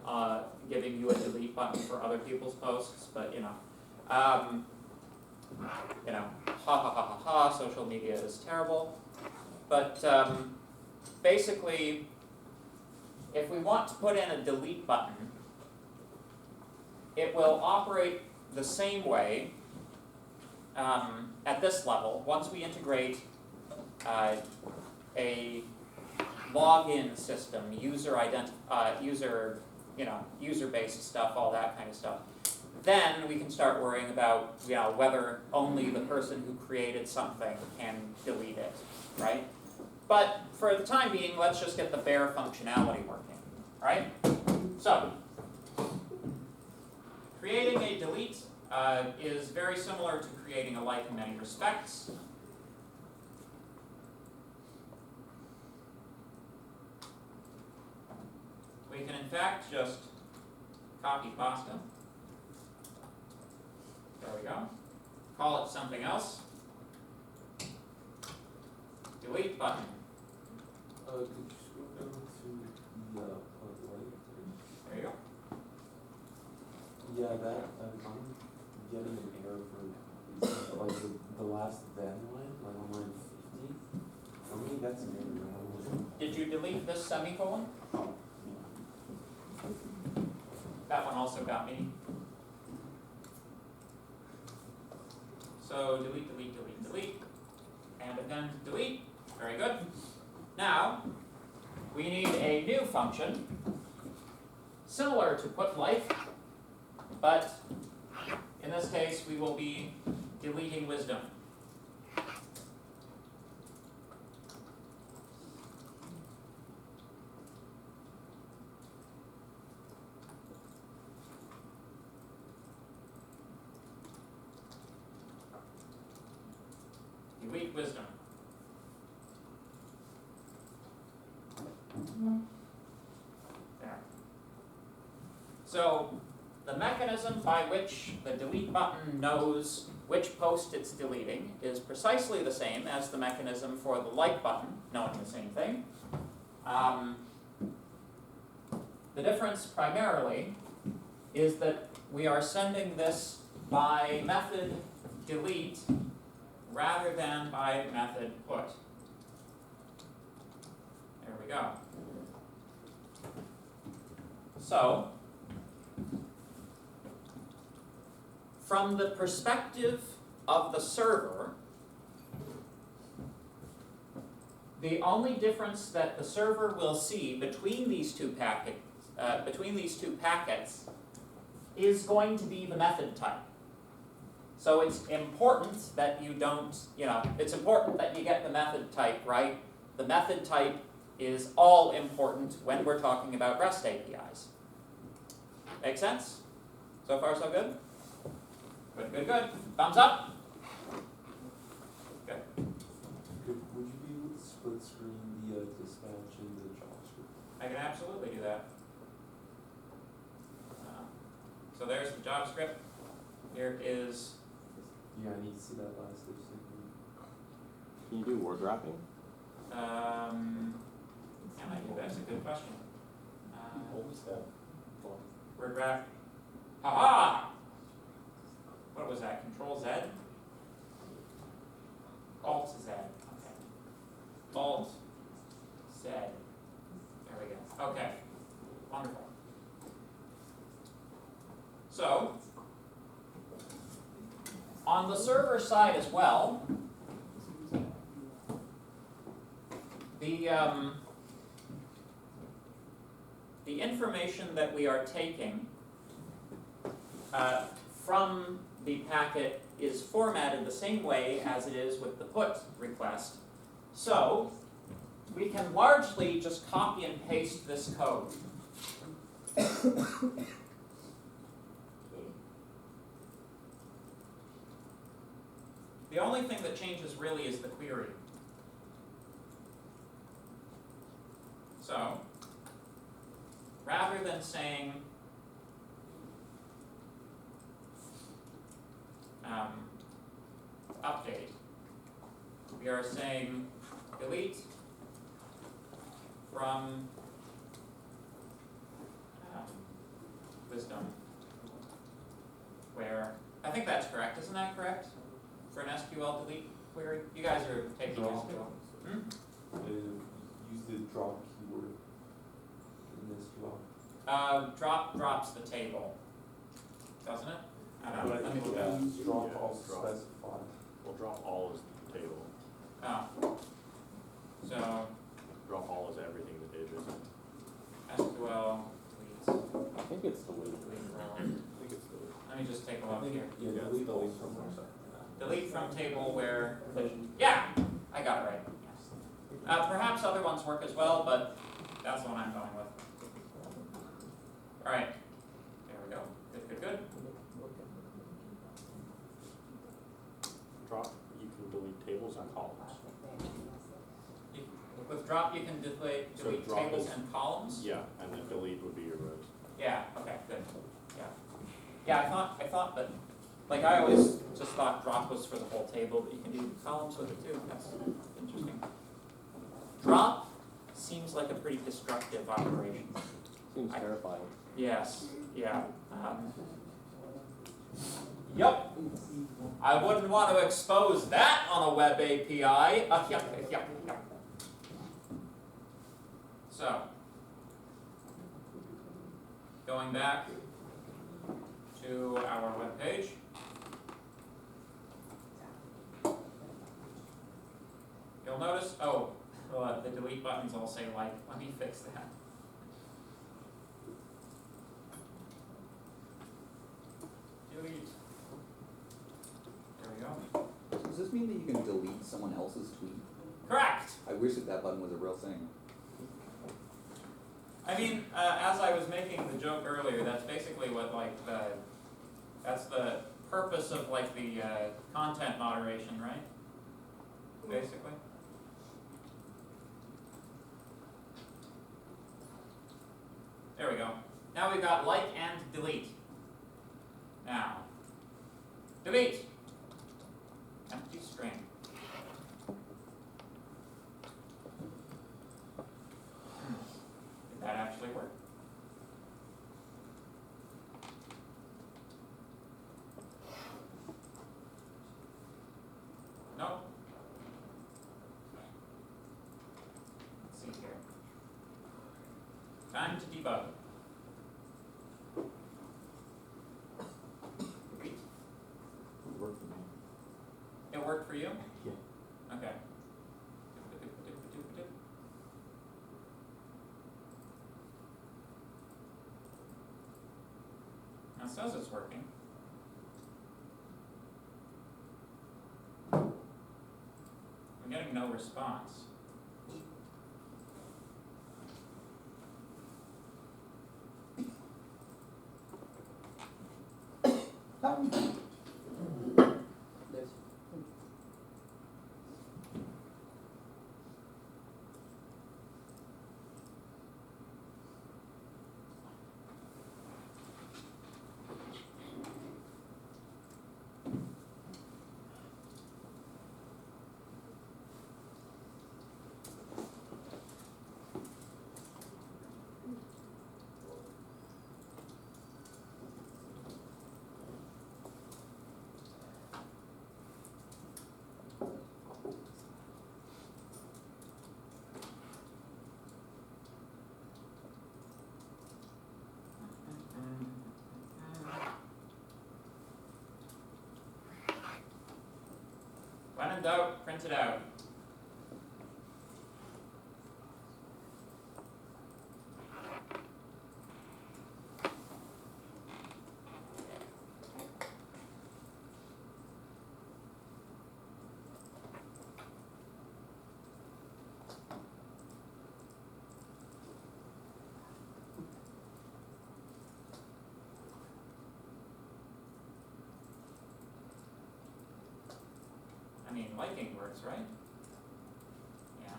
giving you a delete button for other people's posts, but you know, ha ha ha ha ha, social media is terrible. But basically, if we want to put in a delete button, it will operate the same way at this level. Once we integrate a login system, user-based stuff, all that kind of stuff, then we can start worrying about whether only the person who created something can delete it, right? But for the time being, let's just get the bare functionality working, right? So, creating a delete is very similar to creating a like in many respects. can in fact just copy pasta. There we go. Call it something else. Delete button. Could you scroll down to the, light? There you go. Yeah, that, I'm getting an error for, like, the last then line, like on line 50. For me, that's an error. Did you delete this semicolon? That one also got me. So delete, delete, delete, delete, and again delete. Very good. Now, we need a new function, similar to put like, but in this case we will be deleting wisdom. Delete wisdom. There. So the mechanism by which the delete button knows which post it's deleting is precisely the same as the mechanism for the like button knowing the same thing. The difference primarily is that we are sending this by method delete rather than by method put. There we go. So, from the perspective of the server, the only difference that the server will see between these two packets is going to be the method type. So it's important that you don't, it's important that you get the method type right. The method type is all important when we're talking about REST APIs. Make sense? So far so good? Good, good, good. Thumbs up? Good. Would you be able to split screen the dispatch and the JavaScript? I can absolutely do that. So there's the JavaScript. Here is, Yeah, I need to see that last statement. Can you do word wrapping? can I do? That's a good question. Always have. Word wrap. Ha-ha! What was that? Control Z? Alt Z. Okay. Alt Z. There we go. Okay. Wonderful. So, on the server side as well, the information that we are taking from the packet is formatted the same way as it is with the put request. So, we can largely just copy and paste this code. The only thing that changes really is the query. So, rather than saying update, we are saying delete from wisdom, where, I think that's correct, isn't that correct? For an SQL delete query? You guys are taking Drop. SQL. Hmm? Use the drop keyword in SQL. Drop drops the table, doesn't it? I don't know, let me look at it. Drop Yeah, also drop. specified. Well, drop all is the table. Oh. So, Drop all is everything the table is. SQL deletes, I think it's the way. delete from, I think it's the. let me just take a look here. Yeah, Yeah, delete delete also. from our side. Delete from table where, yeah, I got it right, yes. Perhaps other ones work as well, but that's the one I'm going with. Alright, there we go, good, good, good. Drop, you can delete tables and columns. With drop drop, you can delete So drop tables is- and columns? Yeah, and then delete would be your rows. Yeah, okay, good, yeah. Yeah, I thought that, like, I always just thought drop was for the whole table, but you can do columns with it too, that's interesting. Drop seems like a pretty destructive operation. Seems I- terrifying. Yes, yeah. Yep, I wouldn't want to expose that on a web API. Yep. So, going back to our webpage. You'll notice, the delete buttons all say like, let me fix that. Delete. There we go. Does this mean that you can delete someone else's tweet? Correct. I wish that button was a real thing. I mean, as I was making the joke earlier, that's basically what that's the purpose of like the content moderation, right? Basically. There we go. Now we've got like and delete. Now, delete. Empty string. Did that actually work? No. Let's see here. Time to debug. Delete. Would work for me. It worked for you? Yeah. Okay. Now it says it's working. I'm getting no response. When in doubt, print it out. I mean, liking works, right? Yeah.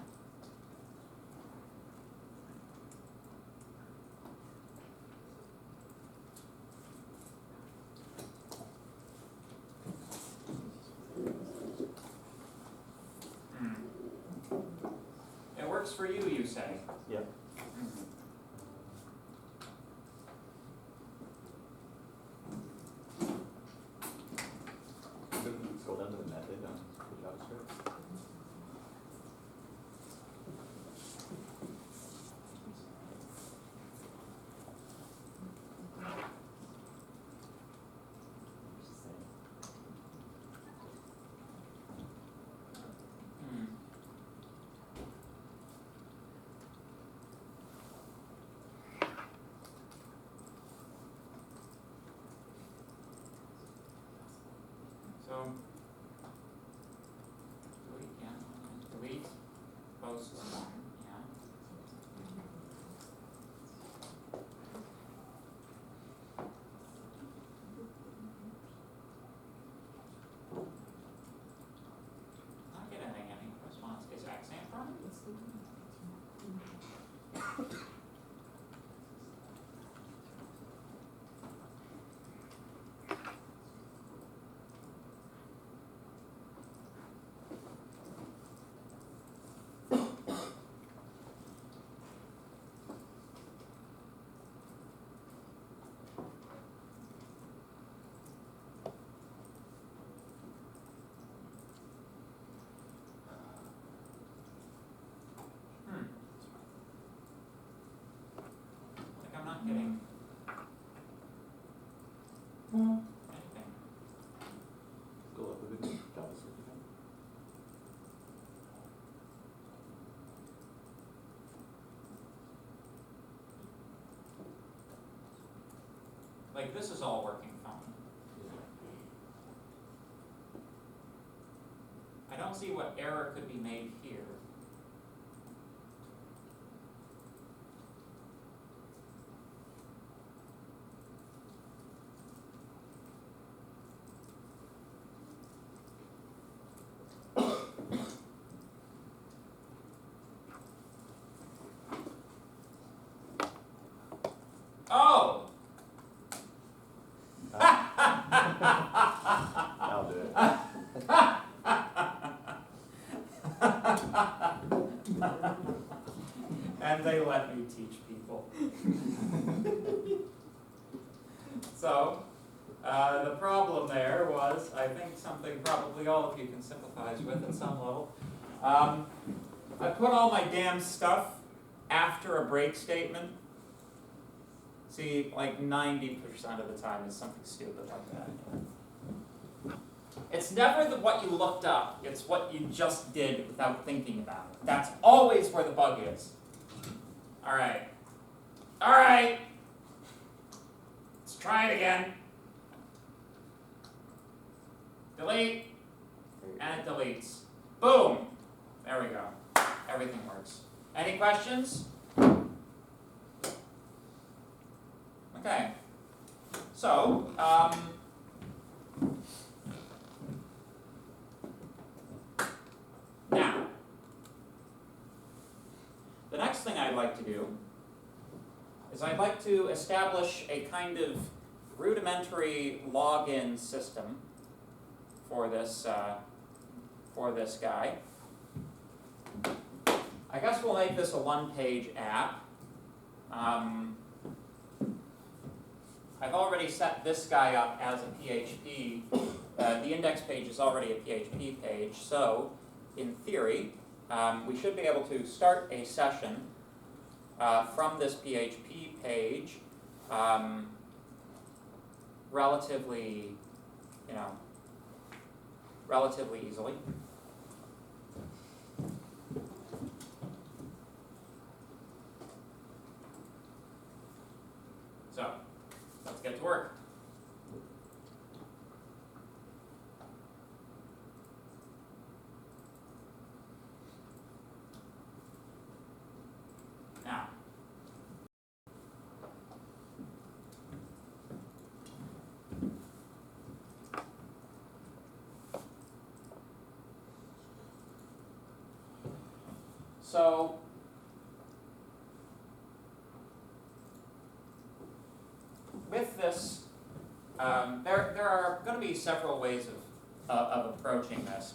It works for you, you say? Yeah. Scroll down to the method on the JavaScript. Hmm. So, delete, yeah, delete, post, yeah. Not getting any response. Is Xampp on it? not getting anything. Go up with the JavaScript again. Like, this is all working fine. I don't see what error could be made here. Oh! I'll do it. And they let me teach people. So, the problem there was, I think something probably all of you can sympathize with at some level. I put all my damn stuff after a break statement. See, like 90% of the time it's something stupid like that. It's never what you looked up, it's what you just did without thinking about it. That's always where the bug is. Alright. Alright! Let's try it again. Delete. And it deletes. Boom! There we go. Everything works. Any questions? Okay. So, now, the next thing I'd like to do is I'd like to establish a kind of rudimentary login system for this guy. I guess we'll make this a one-page app. I've already set this guy up as a PHP. The index page is already a PHP page, so in theory, we should be able to start a session from this PHP page relatively easily. So, let's get to work. Now, so with this, there are going to be several ways of approaching this.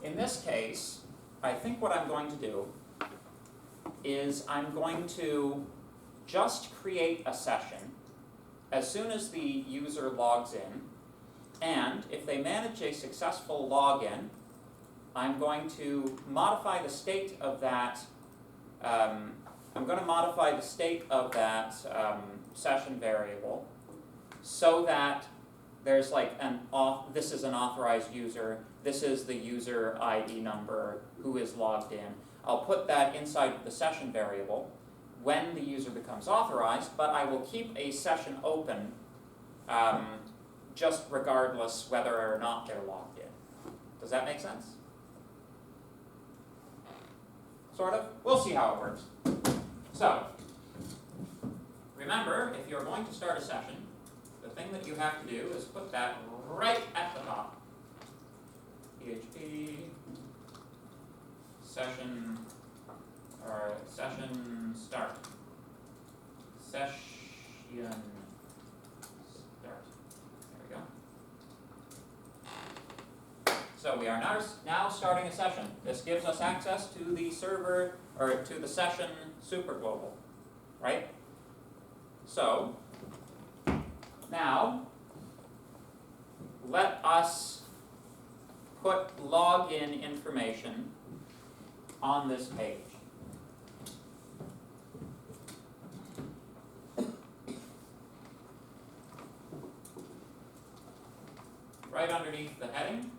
In this case, I think what I'm going to do is I'm going to just create a session as soon as the user logs in, and if they manage a successful login, I'm going to modify the state of that session variable so that there's like this is an authorized user, this is the user ID number who is logged in. I'll put that inside the session variable when the user becomes authorized, but I will keep a session open just regardless whether or not they're logged in. Does that make sense? Sort of? We'll see how it works. So, remember, if you're going to start a session, the thing that you have to do is put that right at the top. PHP session start. Session start. There we go. So we are now starting a session. This gives us access to the server, or to the session superglobal, right? So, now, let us put login information on this page. right underneath the heading.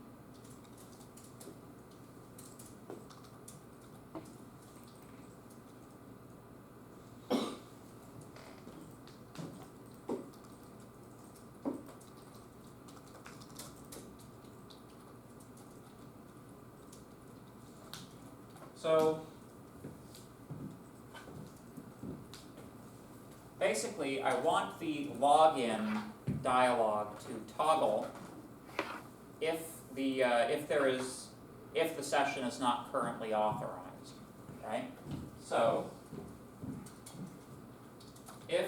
So basically, I want the login dialog to toggle if the session is not currently authorized, right? So if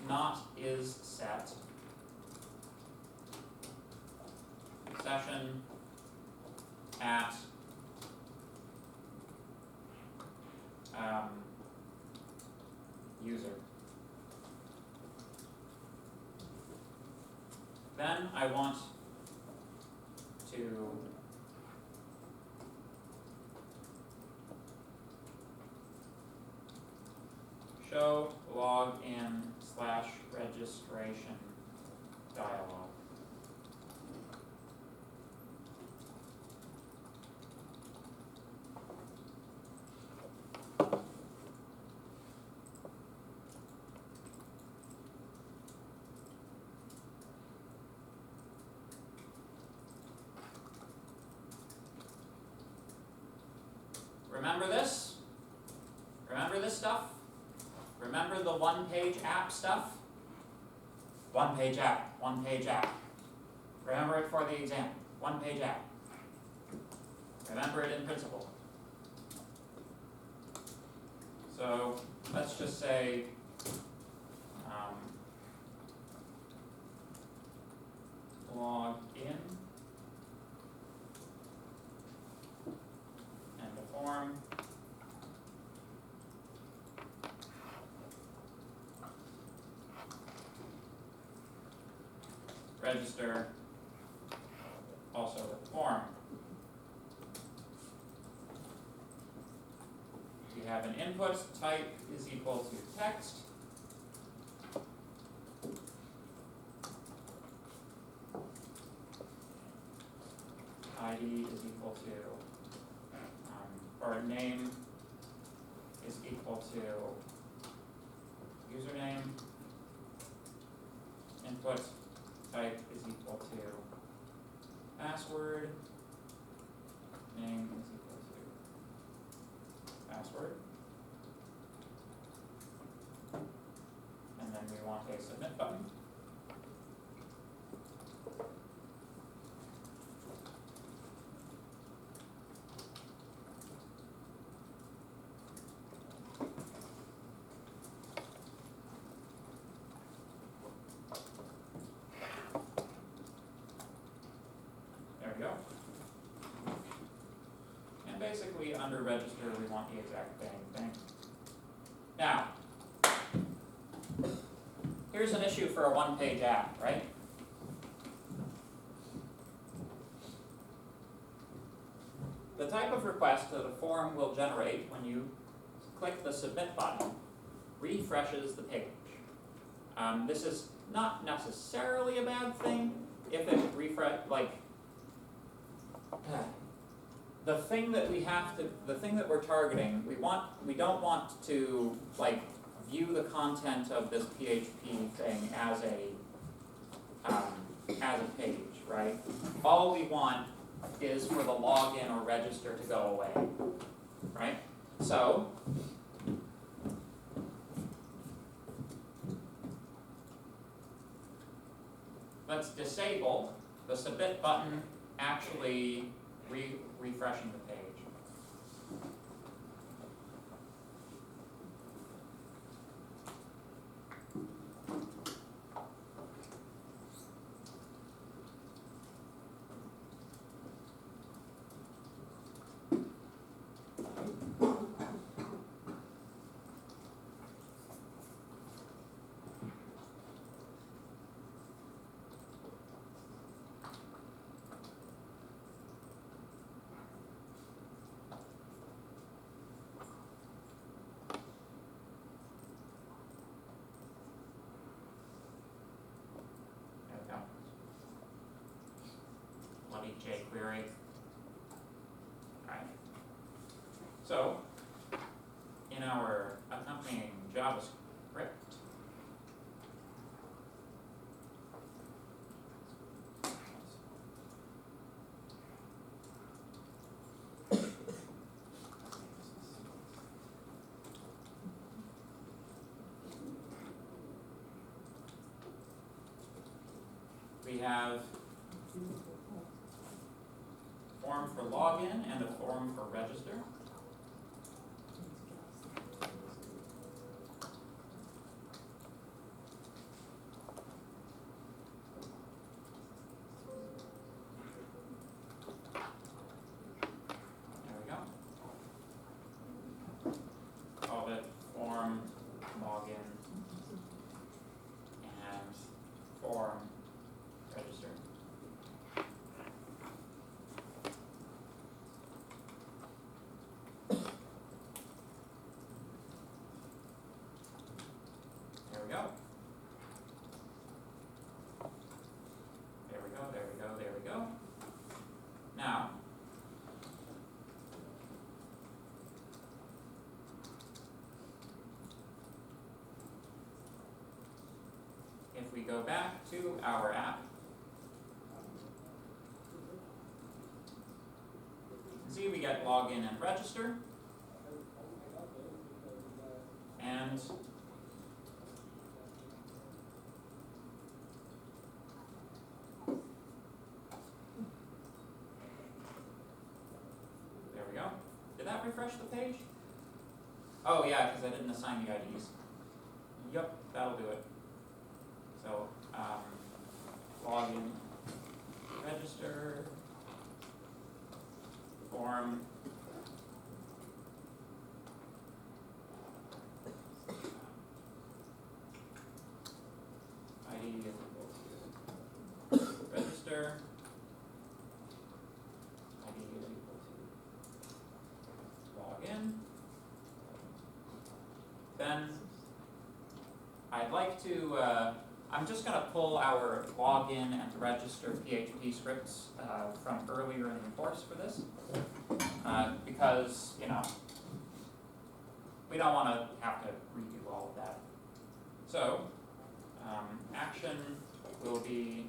not is set, session at user. Then I want to show login/registration dialog. Remember this? Remember this stuff? Remember the one-page app stuff? One-page app, one-page app. Remember it for the exam. One-page app. Remember it in principle. So let's just say log in and the form. Register also the form. We have an input type is equal to text. ID is equal to, or name is equal to username. Input type is equal to password. Name is equal to password. And then we want a submit button. There we go. And basically under register we want the exact same thing. Now, here's an issue for a one-page app, right? The type of request that a form will generate when you click the submit button refreshes the page. This is not necessarily a bad thing if it the thing that we're targeting, we don't want to view the content of this PHP thing as a page, right? All we want is for the login or register to go away, right? So let's disable the submit button actually refreshing the page. jQuery. Alright. So, in our accompanying JavaScript, we have form for login and a form for register. There we go. Call it form login and form register. There we go. There we go, there we go, there we go. Now, if we go back to our app, see we get login and register, and there we go. Did that refresh the page? Oh yeah, because I didn't assign the IDs. Yep, that'll do it. So, login, register, form, ID is equal to register, ID is equal to login. Then I'd like to, I'm just going to pull our login and register PHP scripts from earlier in the course for this, because, you know, we don't want to have to redo all of that. So, action will be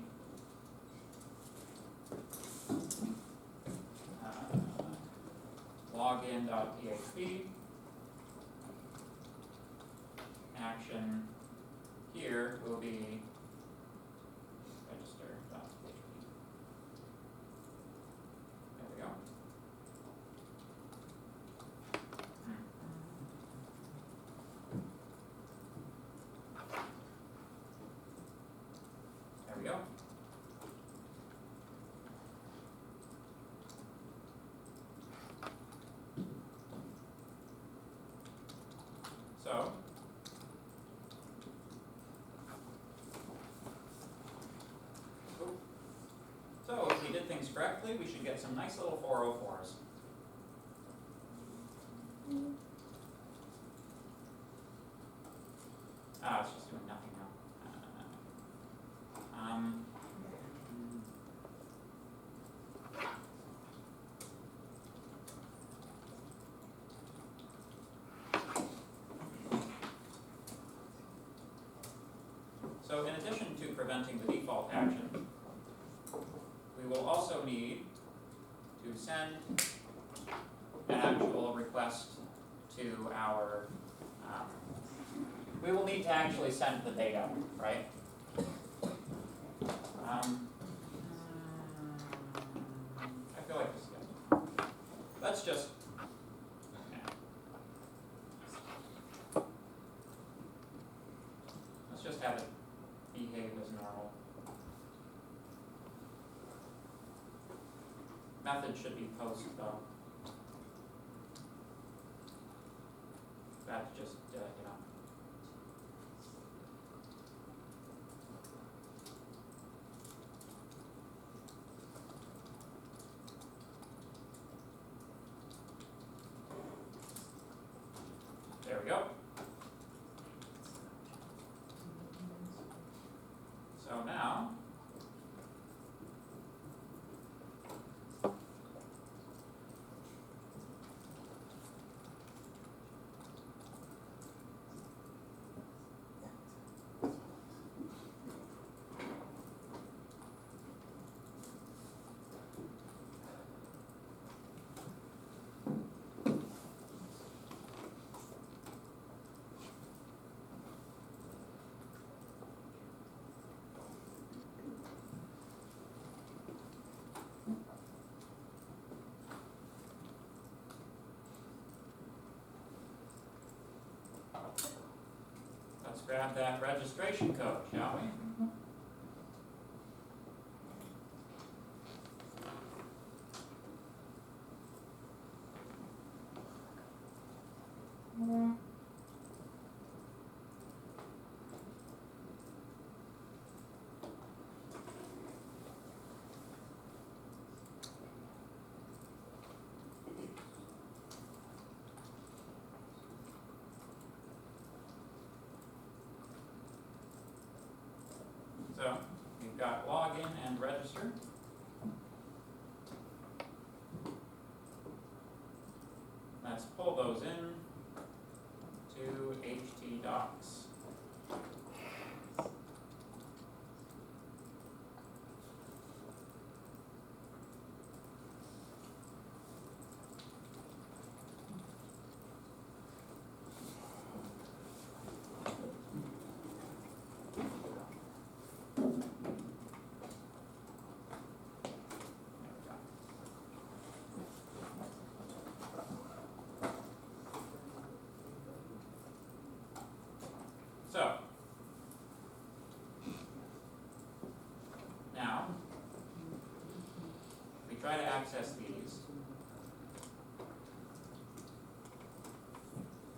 login.php. Action here will be register.php. There we go. There we go. So if we did things correctly, we should get some nice little 404s. Ah, it's just doing nothing now. So in addition to preventing the default action, we will also need to send an actual request to our, we will need to actually send the data, right? I feel like this is good. Let's just, let's just have it behave as normal. Method should be post though. That's just, you know. There we go. So now, grab that registration code, shall we? So you've got login and register. Let's pull those in to htdocs. So, now, we try to access these.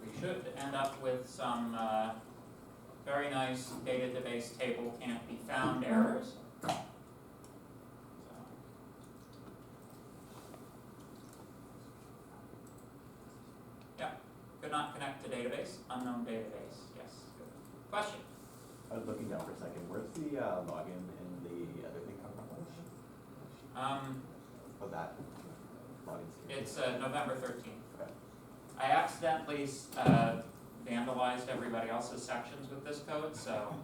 We should end up with some very nice database table can't be found errors. So, yeah, could not connect to database, unknown database, yes, good. Question? I was looking down for a second, where's the login and the other thing come from? Oh, that login scheme. It's November 13th. Okay. I accidentally vandalized everybody else's sections with this code, so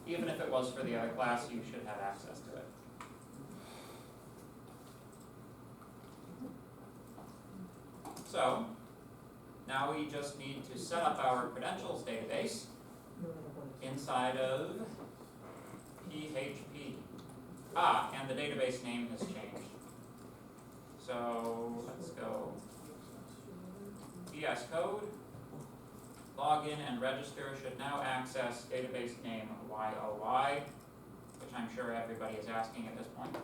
even if it was for the other class, you should have access to it. So, now we just need to set up our credentials database inside of PHP. Ah, and the database name has changed. So let's go VS Code, login and register should now access database name YOY, which I'm sure everybody is asking at this point.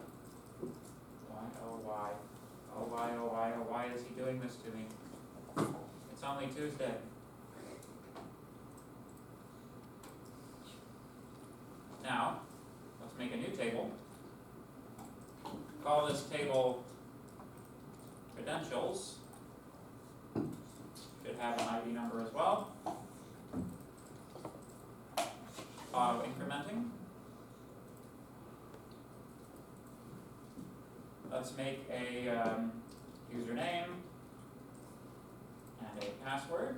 YOY. Oh why, oh why, oh why is he doing this to me? It's only Tuesday. Now, let's make a new table. Call this table credentials. Should have an ID number as well. Auto incrementing. Let's make a username and a password.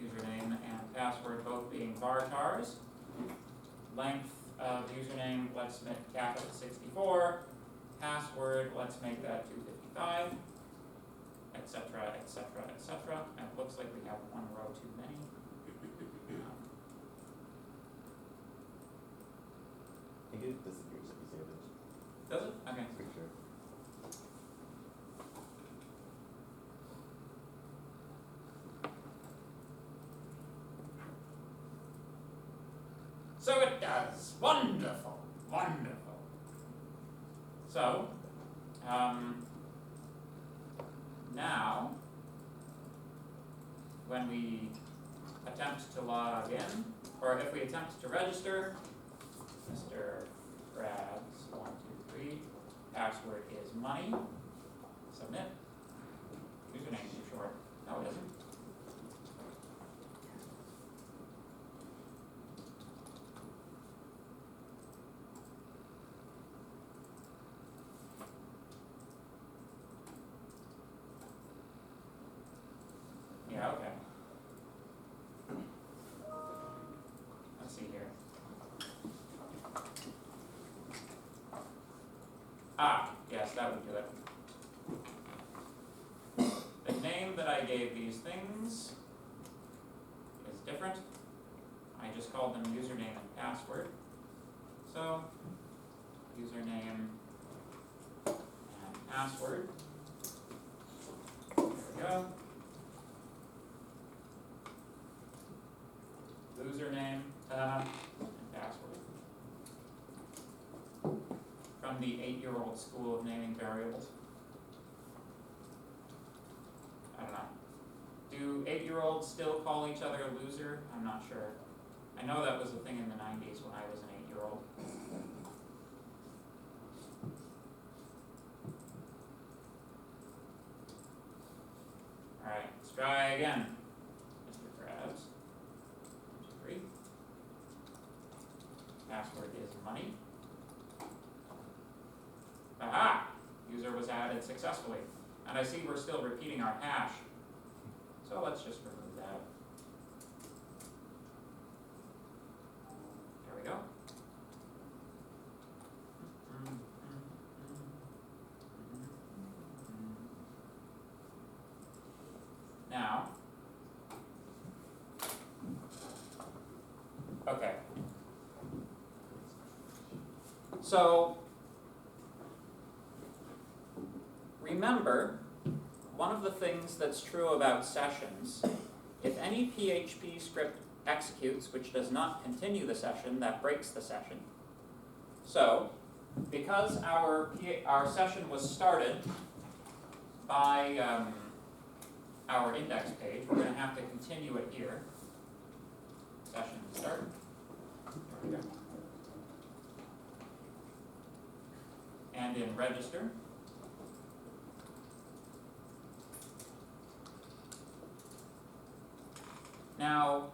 Username and password both being varchars. Length of username, let's make capital 64. Password, let's make that 255, etc., etc., etc. And it looks like we have one row too many. I think it disappears if you save it. Does it? Okay. Pretty sure. So it does. Wonderful, wonderful. So, now, when we attempt to log in, or if we attempt to register, Mr. Krabs 123, password is money, submit, username too short, no it isn't. Yeah, okay. Let's see here. Ah, yes, that would do it. The name that I gave these things is different. I just called them username and password. So, username and password. There we go. from the 8-year-old school of naming variables? I don't know. Do 8-year-olds still call each other a loser? I'm not sure. I know that was a thing in the 90s when I was an 8-year-old. Alright, let's try again. Mr. Krabs. 1, 2, 3. Password is money. Aha! User was added successfully. And I see we're still repeating our hash. So let's just remove that. There we go. Now, okay. So, remember, one of the things that's true about sessions, if any PHP script executes which does not continue the session, that breaks the session. So, because our session was started by our index page, we're going to have to continue it here. Session start. There we go. And in register, now,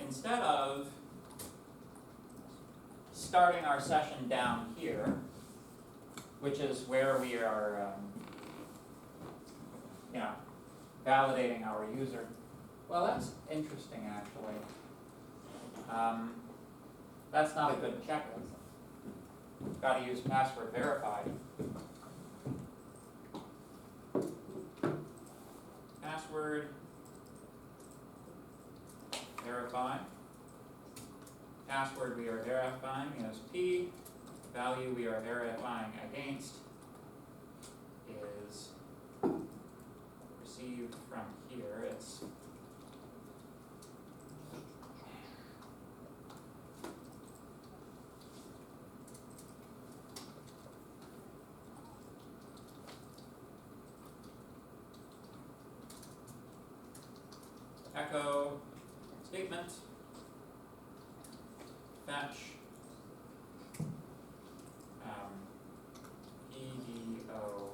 instead of starting our session down here, which is where we are, validating our user. Well, that's interesting, actually. That's not a good checklist. Got to use password verified. Password verify. Password we are verifying is P. Value we are verifying against is received from here. It's echo statement, fetch, EDO,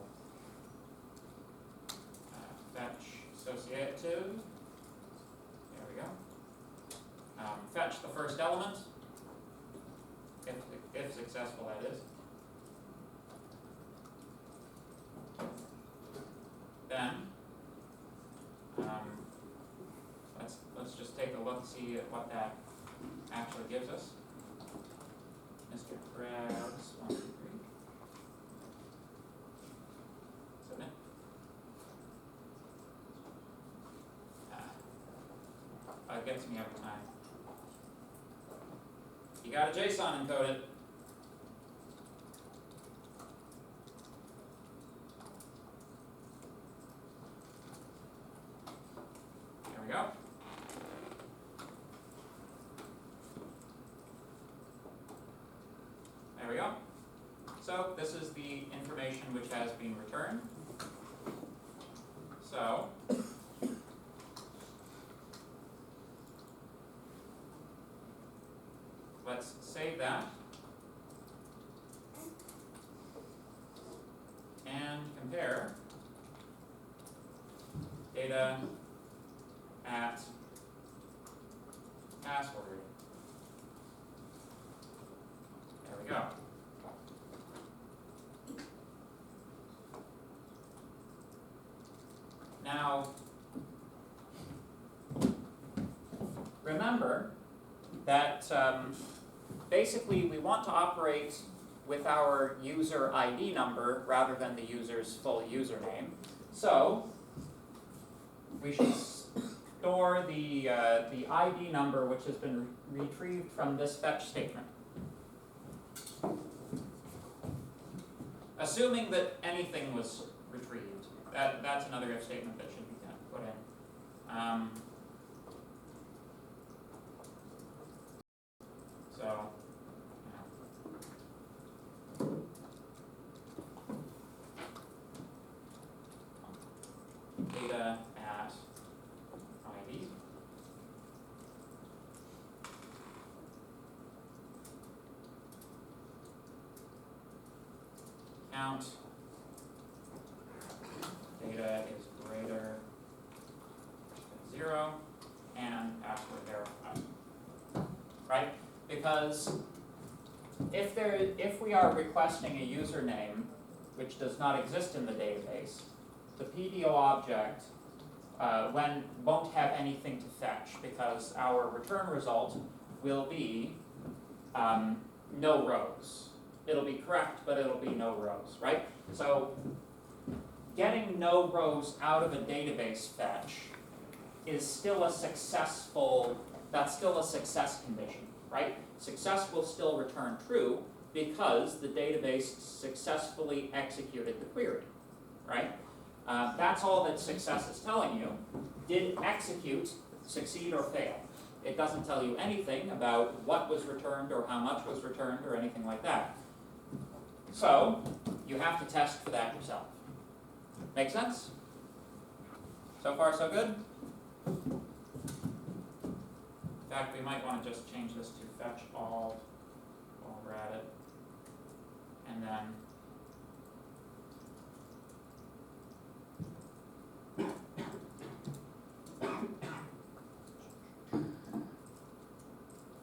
fetch associative, there we go. Fetch the first element, if successful, that is. Then, let's just take a look, see what that actually gives us. Mr. Krabs, 1, 2, 3. Submit. It gets me every time. You got a JSON encoded. There we go. There we go. So this is the information which has been returned. So let's save that and compare data at password. There we go. Now, remember that basically we want to operate with our user ID number rather than the user's full username. So we should store the ID number which has been retrieved from this fetch statement. Assuming that anything was retrieved. That's another if statement that should be put in. So, account data is greater than 0 and password verified. Right? Because if we are requesting a username which does not exist in the database, the PDO object won't have anything to fetch because our return result will be no rows. It'll be correct, but it'll be no rows, right? So getting no rows out of a database fetch is still a successful, that's still a success condition, right? Success will still return true because the database successfully executed the query, right? That's all that success is telling you. Did execute succeed or fail? It doesn't tell you anything about what was returned or how much was returned or anything like that. So, you have to test for that yourself. Make sense? So far, so good? In fact, we might want to just change this to fetch all while we're at it. And then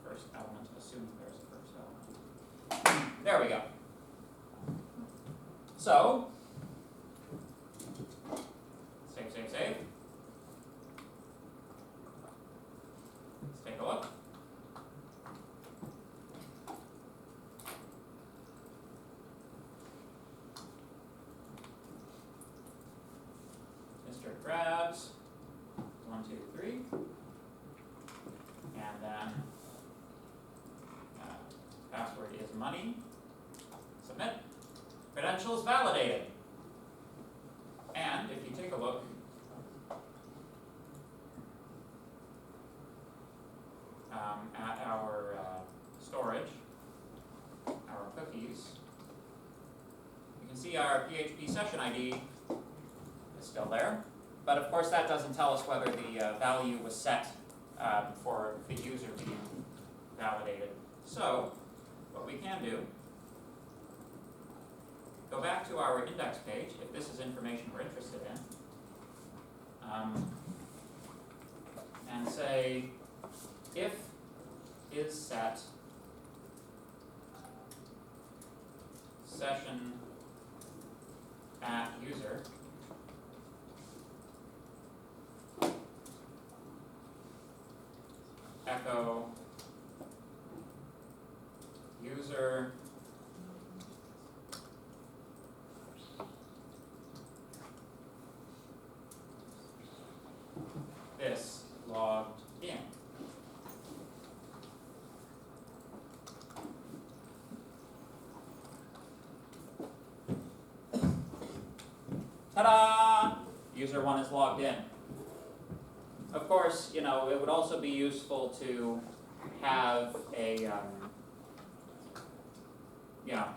first element, assuming there's a first element. There we go. So, save. Let's take a look. Mr. grabs 1, 2, 3, and then password is money. Submit. Credentials validated. And if you take a look at our storage, our cookies, you can see our PHP session ID is still there. But of course that doesn't tell us whether the value was set for the user being validated. So what we can do, go back to our index page, if this is information we're interested in, and say if is set session at user echo user this logged in. Ta-da! User 1 is logged in. Of course, you know, it would also be useful to have a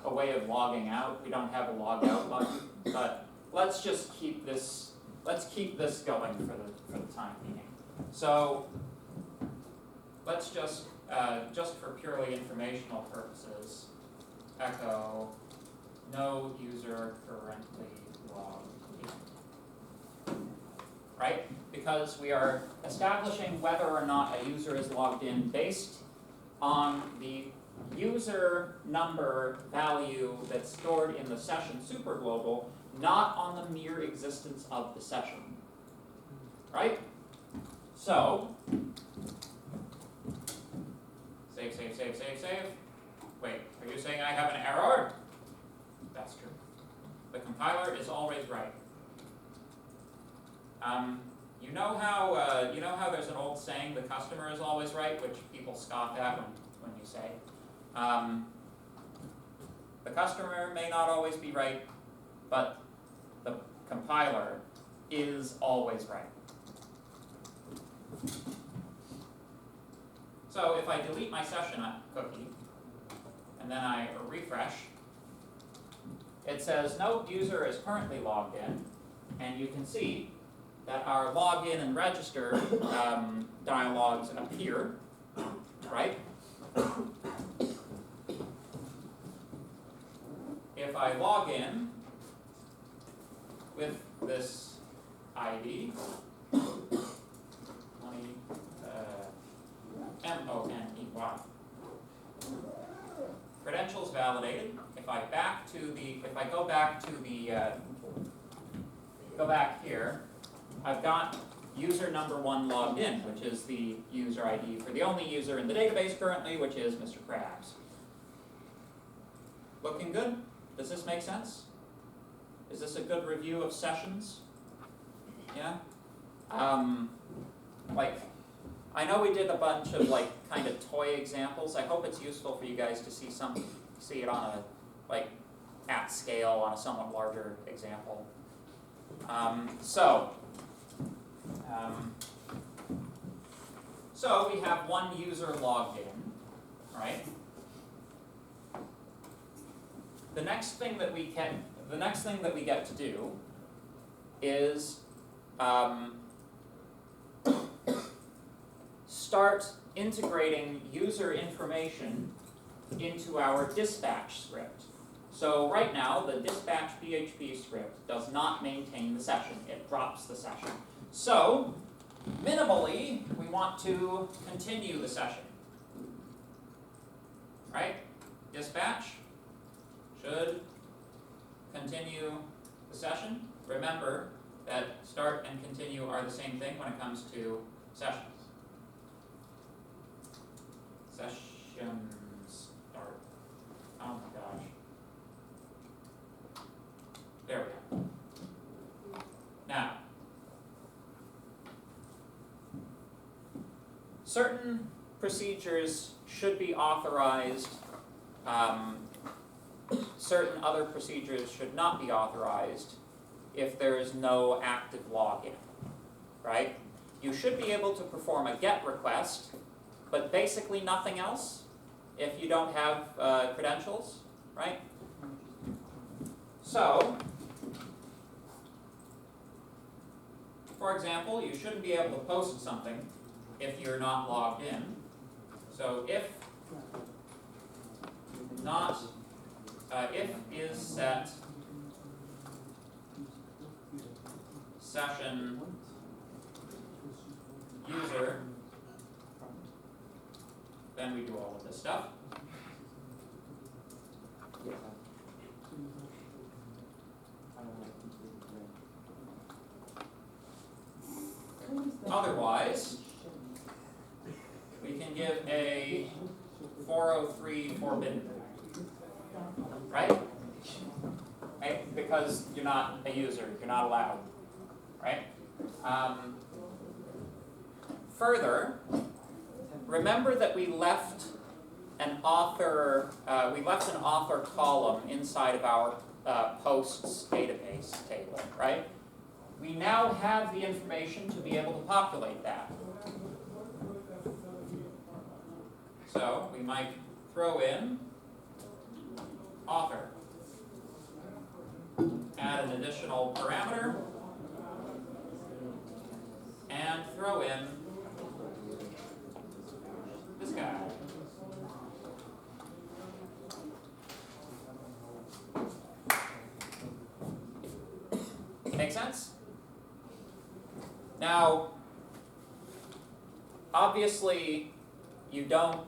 way of logging out. We don't have a log out button, but let's just keep this going for the time being. So let's just for purely informational purposes, echo no user currently logged in. Right? Because we are establishing whether or not a user is logged in based on the user number value that's stored in the session superglobal, not on the mere existence of the session. Right? So, save. Wait, are you saying I have an error? That's true. The compiler is always right. You know how there's an old saying, the customer is always right, which people scoff at when you say. The customer may not always be right, but the compiler is always right. So if I delete my session cookie, and then I refresh, it says no user is currently logged in, and you can see that our login and register dialogues appear, right? If I log in with this ID, Money, M-O-N-E-Y. Credentials validated. If I go back here, I've got user number 1 logged in, which is the user ID for the only user in the database currently, which is Mr. Krabs. Looking good? Does this make sense? Is this a good review of sessions? Yeah? I know we did a bunch of kind of toy examples. I hope it's useful for you guys to see it on a at scale on a somewhat larger example. So we have one user logged in, right? The next thing that we get to do is start integrating user information into our dispatch script. So right now, the dispatch PHP script does not maintain the session. It drops the session. So, minimally, we want to continue the session. Right? Dispatch should continue the session. Remember that start and continue are the same thing when it comes to sessions. Session start. Oh my gosh. There we go. Now, certain procedures should be authorized. Certain other procedures should not be authorized if there is no active login, right? You should be able to perform a GET request, but basically nothing else if you don't have credentials, right? So, for example, you shouldn't be able to post something if you're not logged in. So if is set session user, then we do all of this stuff. Otherwise, we can give a 403 forbidden, right? Right? Because you're not a user, you're not allowed, right? Further, remember that we left an author column inside of our posts database table, right? We now have the information to be able to populate that. So we might throw in author, add an additional parameter, and throw in this guy. Make sense? Now, obviously, you don't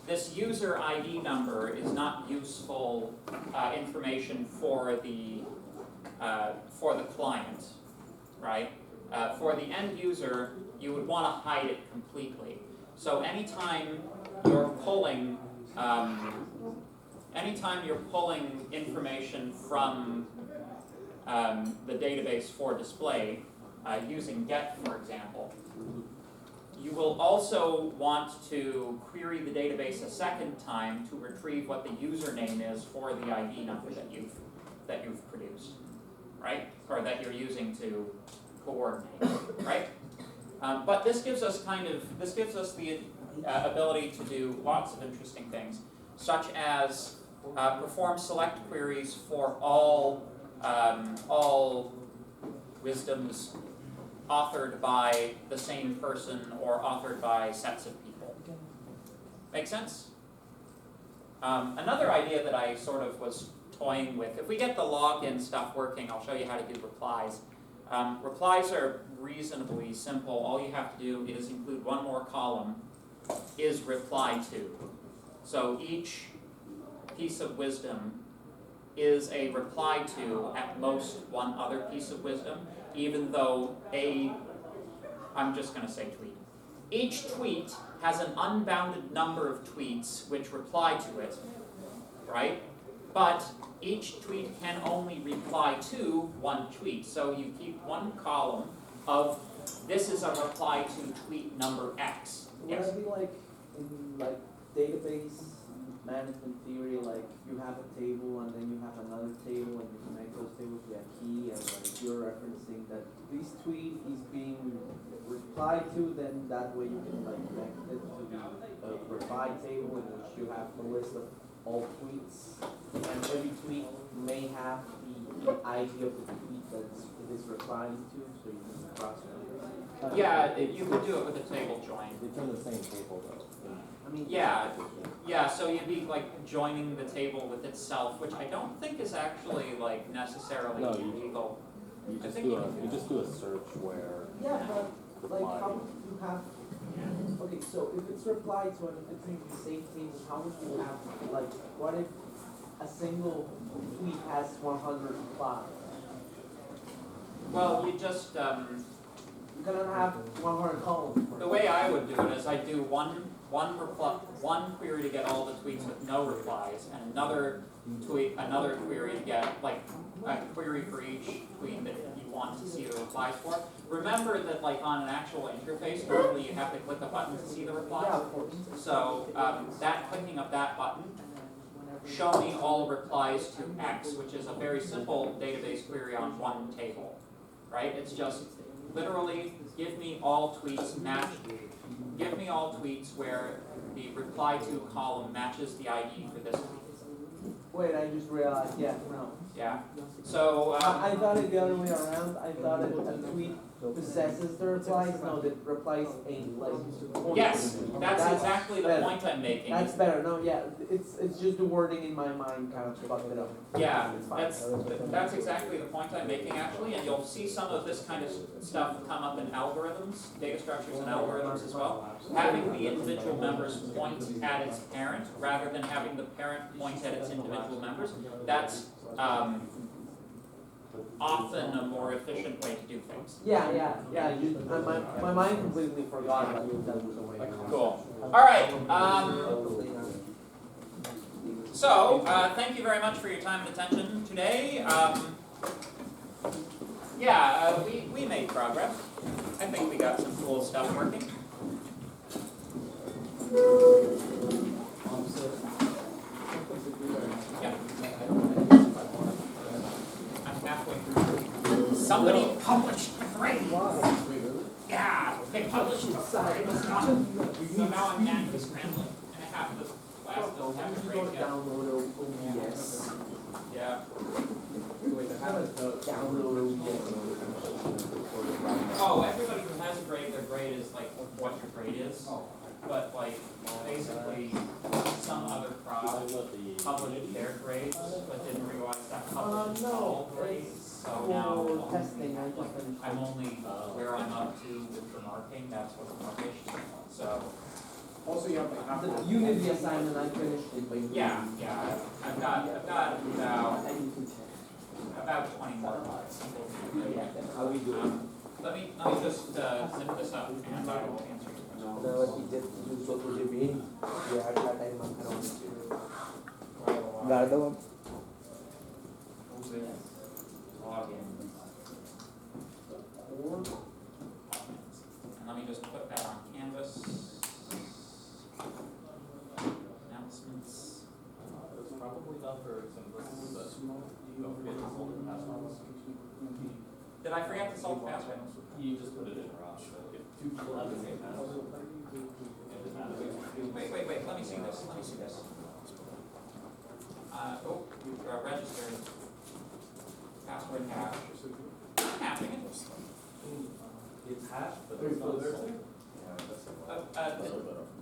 this user ID number is not useful information for the client, right? For the end user, you would want to hide it completely. So anytime you're pulling information from the database for display, using GET, for example, you will also want to query the database a second time to retrieve what the username is for the ID number that you've produced, right? Or that you're using to coordinate, right? But this gives us the ability to do lots of interesting things, such as perform select queries for all wisdoms authored by the same person or authored by sets of people. Make sense? Another idea that I sort of was toying with, if we get the login stuff working, I'll show you how to do replies. Replies are reasonably simple. All you have to do is include one more column, is reply to. So each piece of wisdom is a reply to, at most, one other piece of wisdom, even though I'm just going to say tweet. Each tweet has an unbounded number of tweets which reply to it, right? But each tweet can only reply to one tweet. So you keep one column of, this is a reply to tweet number X. Would Yes? that be like in like database management theory, like you have a table and then you have another table and you connect those tables via key, and like you're referencing that this tweet is being replied to, then that way you can like connect it to the reply table in which you have the list of all tweets, and every tweet may have the ID of the tweet that it is replying to, so you can cross it. Yeah, you could do it with a table join. It's in the same table though. I mean, Yeah, so you'd be like joining the table with itself, which I don't think is actually like necessarily No, you- illegal. You I just think do you a, can do you that. just do a search where yeah, but like reply. how would you have, okay, so if it's replied to and if it's in the same table, how would you have, like, what if a single tweet has 100 replies? Well, you just, You're gonna have 100 columns. the way I would do it is I do one query to get all the tweets with no replies, and another query to get, like, a query for each tweet that you want to see the replies for. Remember that, like, on an actual interface, normally you have to click a button to see the replies. Yeah, of course. So, that clicking of that button, show me all replies to X, which is a very simple database query on one table, right? It's just literally give me all tweets give me all tweets where the reply to column matches the ID for this tweet. Wait, I just realized, yeah, no. Yeah. So, I thought it the other way around. I thought it a tweet possesses the replies, no, the replies ain't, like. points. yes, that's exactly the better. point I'm making. That's better, no, yeah, it's just the wording in my mind kind of fucked it up. Yeah, It's fine. that's exactly the point I'm making actually, and you'll see some of this kind of stuff come up in algorithms, data structures and algorithms as well. Having the individual members point at its parent rather than having the parent point at its individual members, that's often a more efficient way to do things. Yeah, my mind completely forgot that that was the way. Cool. Alright, so, thank you very much for your time and attention today. We made progress. I think we got some cool stuff working. Yeah. I'm halfway through. Somebody published the grade. Yeah, they published the grade. So now I'm manually scrambling, and I have to last don't have a grade yet. Download OBS. Yeah. Download OBS. Oh, everybody who has a grade, their grade is like what your grade is. But like, basically, some other crowd published their grades, but didn't realize that published no, all grades. So For now, testing, I just finished. I'm only where I'm up to with the marking, that's what's published. So, Also, you have like The Unity assignment, I finished it, but. yeah, I've got about 20 more months. How we doing? Let me just zip this up and I will answer your question. No, he did use what was it mean? Yeah, I don't. Guardo. Login. And let me just put that on Canvas. Announcements. It's probably not for some purposes, but don't forget to hold the passwords. Did I forget to solve the password? You just put it in wrong, but if two people have the same password, it doesn't matter. Wait, let me see this. Registered. Password hash. I'm hashing it. It's hashed, but it's not solved. Yeah, that's a lot.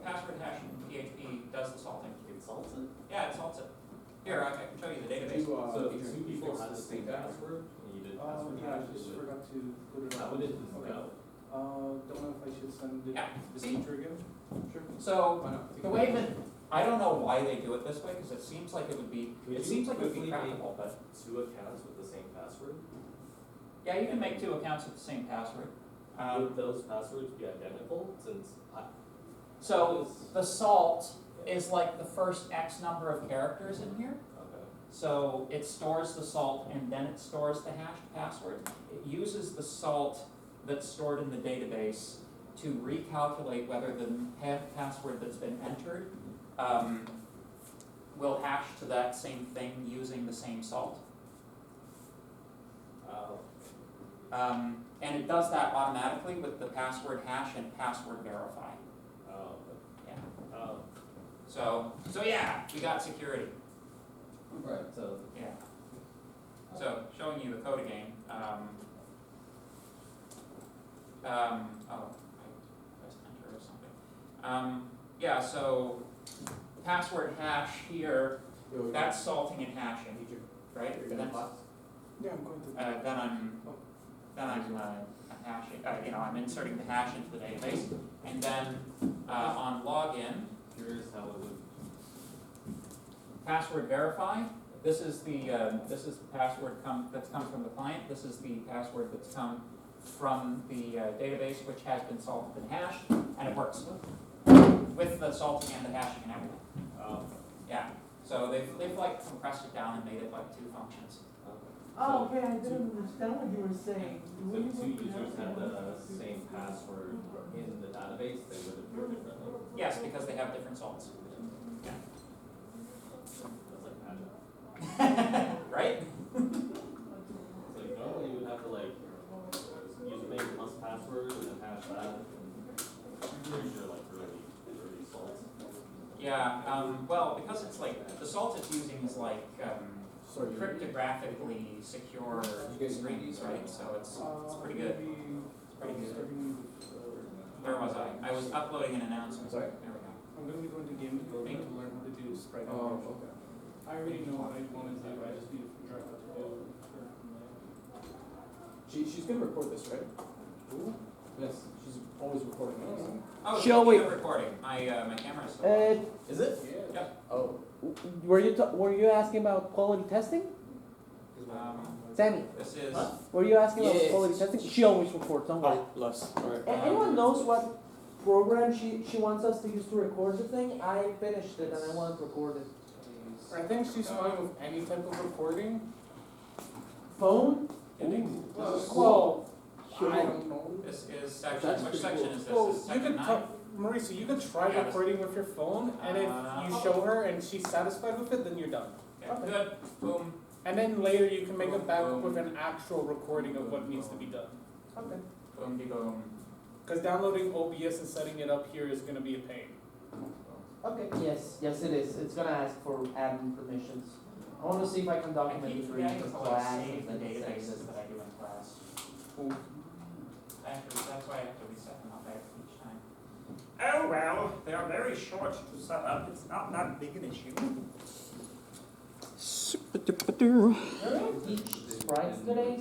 Password hash in PHP does the salting. it salts it. Yeah, it salts it. Here, I can show you the database. So if two people had the same password, and you did password Yeah, I hash, just it would, forgot to put it how on. would it Okay. go? Don't know if I should send it, Yeah, the see? feature again? Sure. So, Why not? the way that, I don't know why they do it this way, because it seems like it would be, Could it you seems like it would be quickly make practical, but, two accounts with the same password? yeah, you can make two accounts with the same password. Would those passwords be identical, since So, the salt is like the first X number of characters in here. Okay. So it stores the salt and then it stores the hashed password. It uses the salt that's stored in the database to recalculate whether the password that's been entered will hash to that same thing using the same salt. And it does that automatically with the password hash and password verify. Yeah. So yeah, we got security. Right, so. Yeah. So, showing you the code again, I pressed enter or something. Yeah, so password hash here, that's salting and hashing, right? That's- Yeah, I'm going to. then I'm hashing, I'm inserting the hash into the database, and then, on login, Here's how it would. password verify. This is the password that's come from the client. This is the password that's come from the database, which has been salted and hashed, and it works with the salting and the hashing and everything. Yeah. So they've like compressed it down and made it like two functions. Oh, okay, I didn't understand what you were saying. So if two users had the same password in the database, they would appear differently. Yes, because they have different salts. Yeah. That's like magic. Right? So normally you would have to like, username plus password and then hash that. I'm pretty sure like 30 salts. Yeah. Well, because it's like the salt it's using is like cryptographically secure strings, right? So it's pretty good. It's pretty good. Where was I? I was uploading an announcement. Sorry? There we go. I'm gonna be going to game development to learn how to do sprite animation. okay. I already know what I want to do, I just need to figure out what to do. She's gonna record this, right? Yes, she's always recording this. Oh, Shall speaking we- of recording, my camera's still on. Is it? Yeah. Oh. Were you asking about quality testing? Sammy, This is, were you asking about Yes. quality testing? She always records, don't worry. Less. Alright. Anyone knows what program she wants us to use to record the thing? I finished it and I want to record it. I think she's fine with any type of recording. Phone? Well, I don't know. this is section, That's which pretty section cool. is this? Well, This is you section could 9? Marisa, you could try Yeah, recording with your phone, and if you Oh. show her and she's satisfied with it, then you're done. Okay, good, boom, And then later you can make a backup with an actual recording of what needs to be done. Okay. boom, de boom. Because downloading OBS and setting it up here is gonna be a pain. Okay, yes, it is. It's gonna ask for admin permissions. I wanna see if I can I document keep it for each forgetting to like class save the and then save databases it. that I do in class. That's why I have to reset them up each time. Oh, well, they are very short to set up, it's not that big an issue. Teach sprites today,